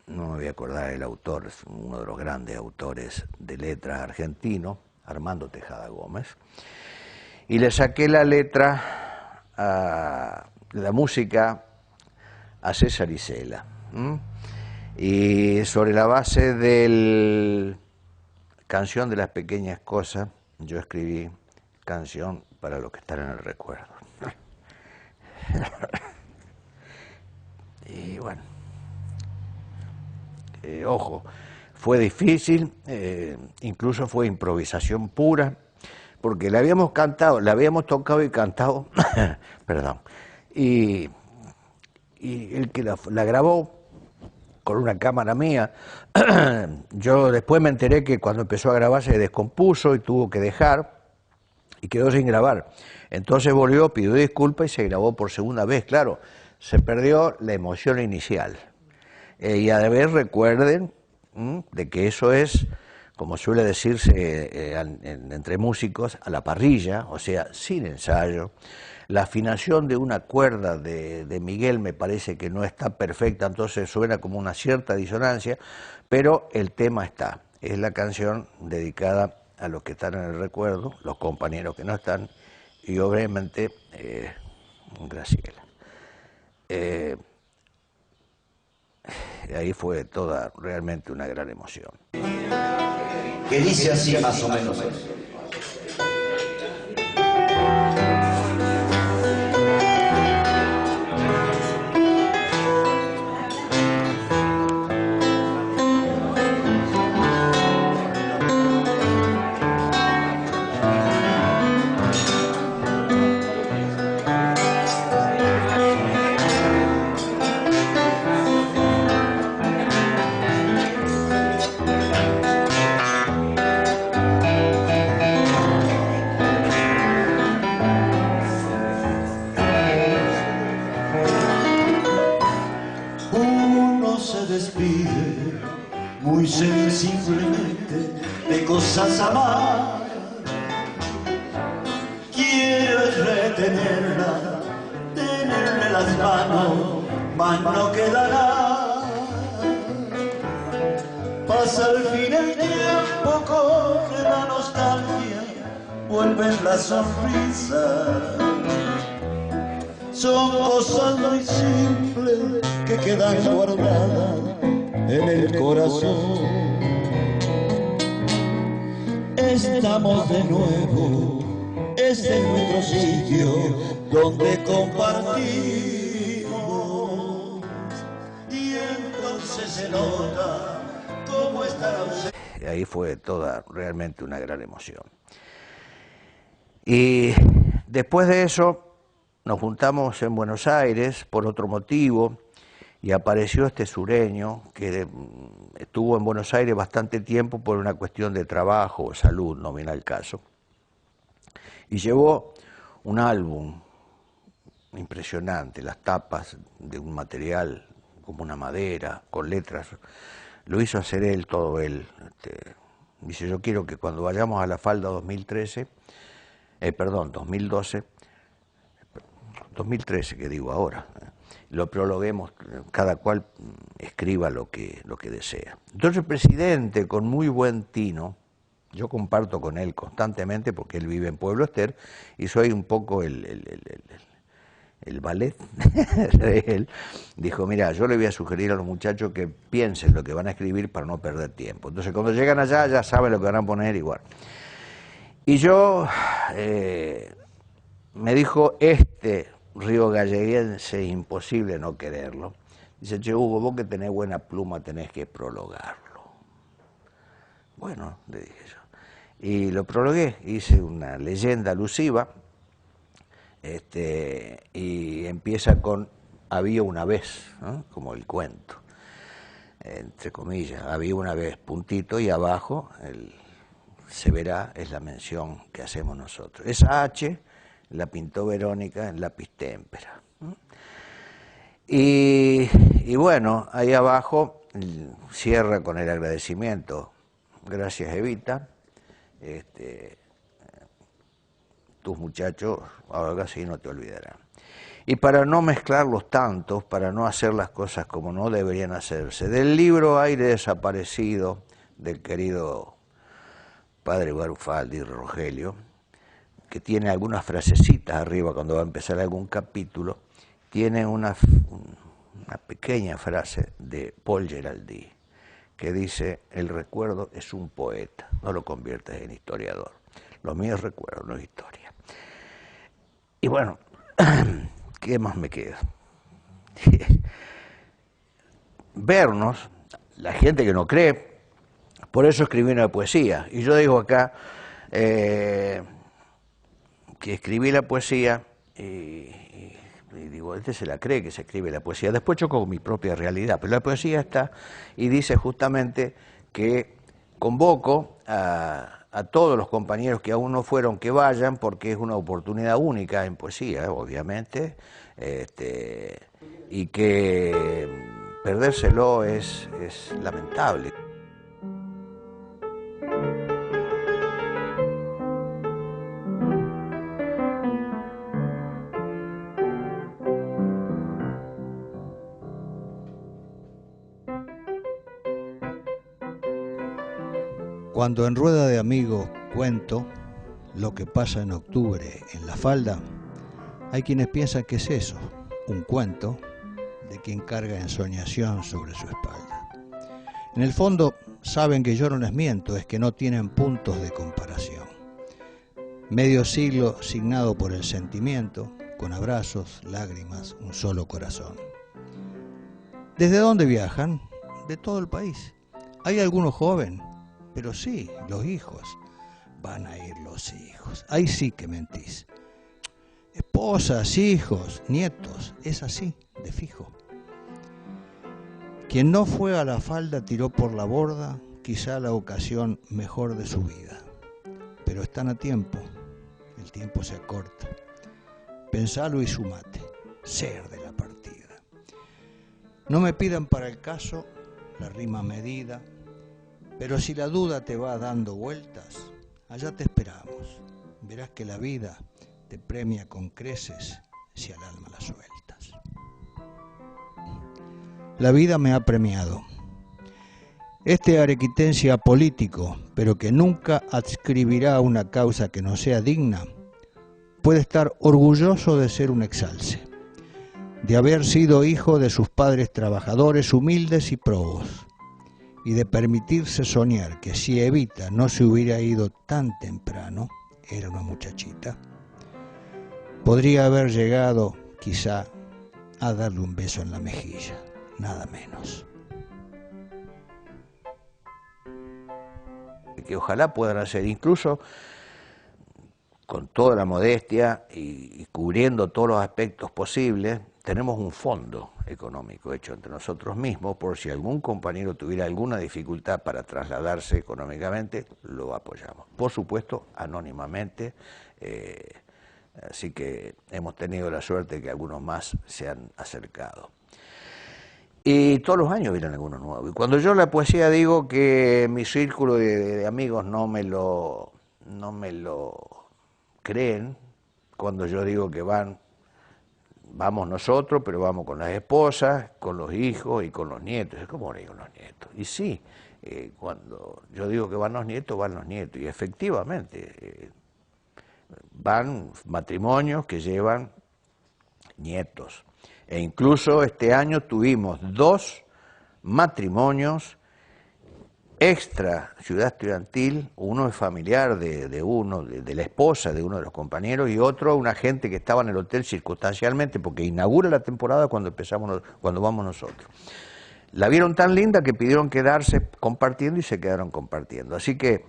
No me voy a acordar el autor, es uno de los grandes autores de letra argentino, Armando Tejada Gómez, y le saqué la letra, la música a César Isela. Y sobre la base del Canción de las Pequeñas Cosas, yo escribí Canción para los que están en el recuerdo. Y bueno, ojo, fue difícil, incluso fue improvisación pura, porque la habíamos tocado y cantado, perdón, y el que la grabó con una cámara mía, yo después me enteré que cuando empezó a grabar se descompuso y tuvo que dejar, y quedó sin grabar. Entonces volvió, pidió disculpas y se grabó por segunda vez. Claro, se perdió la emoción inicial. Y a ver, recuerden de que eso es, como suele decirse entre músicos, a la parrilla, o sea, sin ensayo. La afinación de una cuerda de Miguel me parece que no está perfecta, entonces suena como una cierta disonancia, pero el tema está. Es la canción dedicada a los que están en el recuerdo, los compañeros que no están, y obviamente Graciela. Ahí fue toda realmente una gran emoción. Que dice así más o menos. despide muy sensiblemente de cosas amadas. Quieres retenerla, tenerle las manos, mas no quedará. Pasa al fin el tiempo, corre la nostalgia, vuelven las sonrisas. Son cosas muy simples que quedan guardadas en el corazón. Estamos de nuevo, este es nuestro sitio donde compartimos. Y entonces se nota cómo está la ausencia. Ahí fue toda realmente una gran emoción. Y después de eso nos juntamos en Buenos Aires por otro motivo y apareció este sureño que estuvo en Buenos Aires bastante tiempo por una cuestión de trabajo o salud, no viene al caso. Y llevó un álbum impresionante, las tapas de un material como una madera, con letras. Lo hizo hacer él, todo él. Dice, yo quiero que cuando vayamos a la Falda 2013, 2013 que digo ahora, lo prologuemos, cada cual escriba lo que desea. Entonces el presidente, con muy buen tino, yo comparto con él constantemente porque él vive en Pueblo Ester y soy un poco el ballet de él, dijo, mira, yo le voy a sugerir a los muchachos que piensen lo que van a escribir para no perder tiempo. Entonces cuando llegan allá ya saben lo que van a poner igual. Y yo, me dijo, río galleguense, imposible no quererlo. Dice, che, Hugo, vos que tenés buena pluma tenés que prologarlo. Bueno, le dije yo. Y lo prologué, hice una leyenda alusiva, y empieza con había una vez, ¿no? Como el cuento, entre comillas, había una vez, puntito, y abajo se verá, es la mención que hacemos nosotros. Esa H la pintó Verónica en lápiz témpera. Y bueno, ahí abajo cierra con el agradecimiento. Gracias, Evita. Tus muchachos ahora sí no te olvidarán. Y para no mezclarlos tantos, para no hacer las cosas como no deberían hacerse, del libro Aire Desaparecido del querido padre Barufaldi, Rogelio, que tiene algunas frasecitas arriba cuando va a empezar algún capítulo, tiene una pequeña frase de Paul Geraldi, que dice, el recuerdo es un poeta, no lo conviertes en historiador. Lo mío es recuerdo, no es historia. Y bueno, ¿qué más me queda? Vernos, la gente que no cree, por eso escribí una poesía. Y yo digo acá que escribí la poesía y digo, se la cree que se escribe la poesía. Después choco con mi propia realidad, pero la poesía está y dice justamente que convoco a todos los compañeros que aún no fueron que vayan, porque es una oportunidad única en poesía, obviamente, y que perdérselo es lamentable. Cuando en rueda de amigos cuento lo que pasa en octubre en la Falda, hay quienes piensan que es eso, un cuento de quien carga ensoñación sobre su espalda. En el fondo saben que yo no les miento, es que no tienen puntos de comparación. Medio siglo signado por el sentimiento, con abrazos, lágrimas, un solo corazón. ¿Desde dónde viajan? De todo el país. ¿Hay alguno joven? Pero sí, los hijos. Van a ir los hijos. Ahí sí que mentís. Esposas, hijos, nietos. Es así, de fijo. Quien no fue a la Falda tiró por la borda quizá la ocasión mejor de su vida. Pero están a tiempo. El tiempo se acorta. Pensalo y sumate. Ser de la partida. No me pidan para el caso la rima medida, pero si la duda te va dando vueltas, allá te esperamos. Verás que la vida te premia con creces si al alma la sueltas. La vida me ha premiado. Este arequitense apolítico, pero que nunca adscribirá a una causa que no sea digna, puede estar orgulloso de ser un exalce, de haber sido hijo de sus padres trabajadores humildes y probos, y de permitirse soñar que si Evita no se hubiera ido tan temprano, era una muchachita, podría haber llegado, quizá, a darle un beso en la mejilla, nada menos. Que ojalá puedan hacer, incluso con toda la modestia y cubriendo todos los aspectos posibles, tenemos un fondo económico hecho entre nosotros mismos, por si algún compañero tuviera alguna dificultad para trasladarse económicamente, lo apoyamos. Por supuesto, anónimamente, así que hemos tenido la suerte de que algunos más se han acercado. Y todos los años vienen algunos nuevos. Y cuando yo la poesía digo que mi círculo de amigos no me lo creen, cuando yo digo que vamos nosotros, pero vamos con las esposas, con los hijos y con los nietos. ¿Cómo le digo los nietos? Y sí, cuando yo digo que van los nietos, y efectivamente van matrimonios que llevan nietos. E incluso este año tuvimos 2 matrimonios extra ciudad estudiantil, uno es familiar de la esposa de uno de los compañeros y otro una gente que estaba en el hotel circunstancialmente porque inaugura la temporada cuando vamos nosotros. La vieron tan linda que pidieron quedarse compartiendo y se quedaron compartiendo. Así que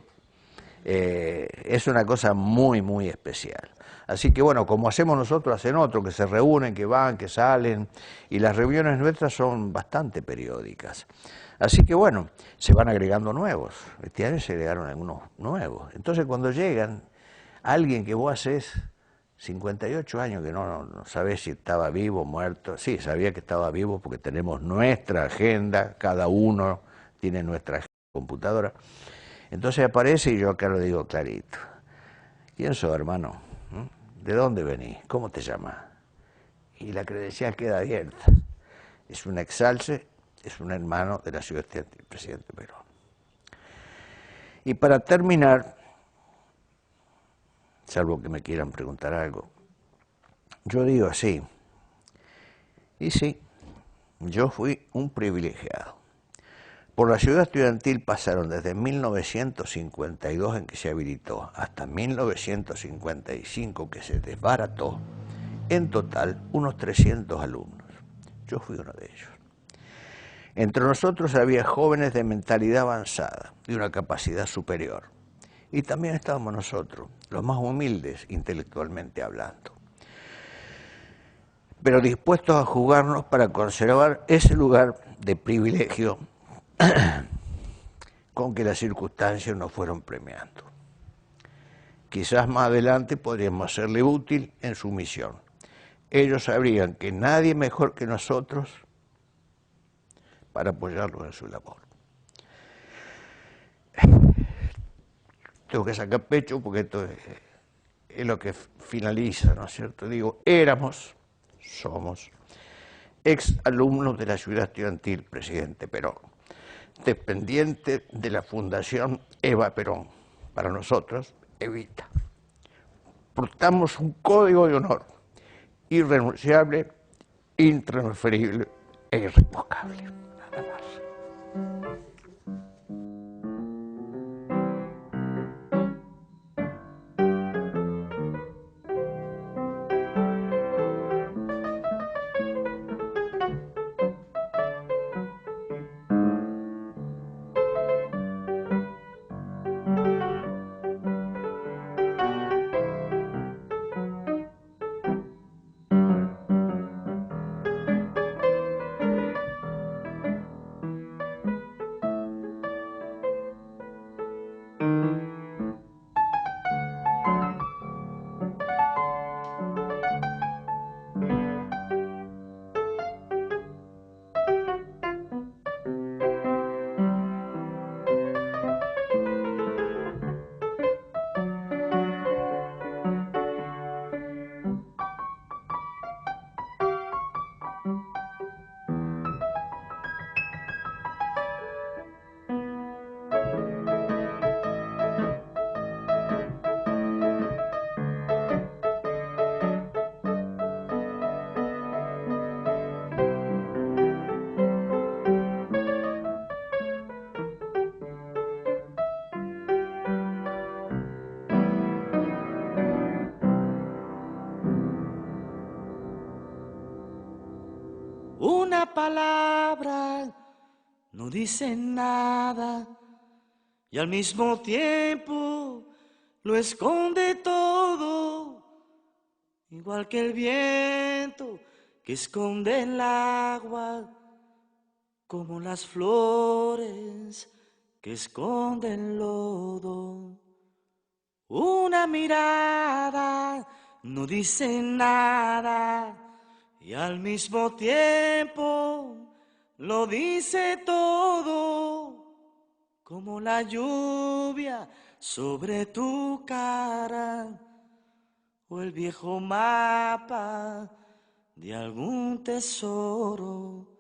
es una cosa muy, muy especial. Así que bueno, como hacemos nosotros, hacen otros, que se reúnen, que van, que salen, y las reuniones nuestras son bastante periódicas. Así que bueno, se van agregando nuevos. Este año se agregaron algunos nuevos. Entonces cuando llegan, alguien que vos haces 58 años que no sabés si estaba vivo o muerto, sí, sabía que estaba vivo porque tenemos nuestra agenda, cada uno tiene nuestra computadora. Entonces aparece y yo acá lo digo clarito. ¿Quién sos, hermano? ¿De dónde venís? ¿Cómo te llamas? Y la credencial queda abierta. Es un exalce, es un hermano de la ciudad estudiantil, presidente Perón. Y para terminar, salvo que me quieran preguntar algo, yo digo así, y sí, yo fui un privilegiado. Por la ciudad estudiantil pasaron desde 1952 en que se habilitó hasta 1955 que se desbarató, en total unos 300 alumnos. Yo fui uno de ellos. Entre nosotros había jóvenes de mentalidad avanzada, de una capacidad superior. Y también estábamos nosotros, los más humildes intelectualmente hablando, pero dispuestos a jugarnos para conservar ese lugar de privilegio con que las circunstancias nos fueron premiando. Quizás más adelante podríamos serle útil en su misión. Ellos sabrían que nadie mejor que nosotros para apoyarlos en su labor. Tengo que sacar pecho porque esto es lo que finaliza, ¿no es cierto? Digo, somos ex alumnos de la ciudad estudiantil Presidente Perón, dependiente de la Fundación Eva Perón, para nosotros, Evita. Portamos un código de honor irrenunciable, intransferible e irrevocable. Nada más. Una palabra no dice nada y al mismo tiempo lo esconde todo, igual que el viento que esconde el agua, como las flores que esconden el lodo. Una mirada no dice nada y al mismo tiempo lo dice todo, como la lluvia sobre tu cara o el viejo mapa de algún tesoro.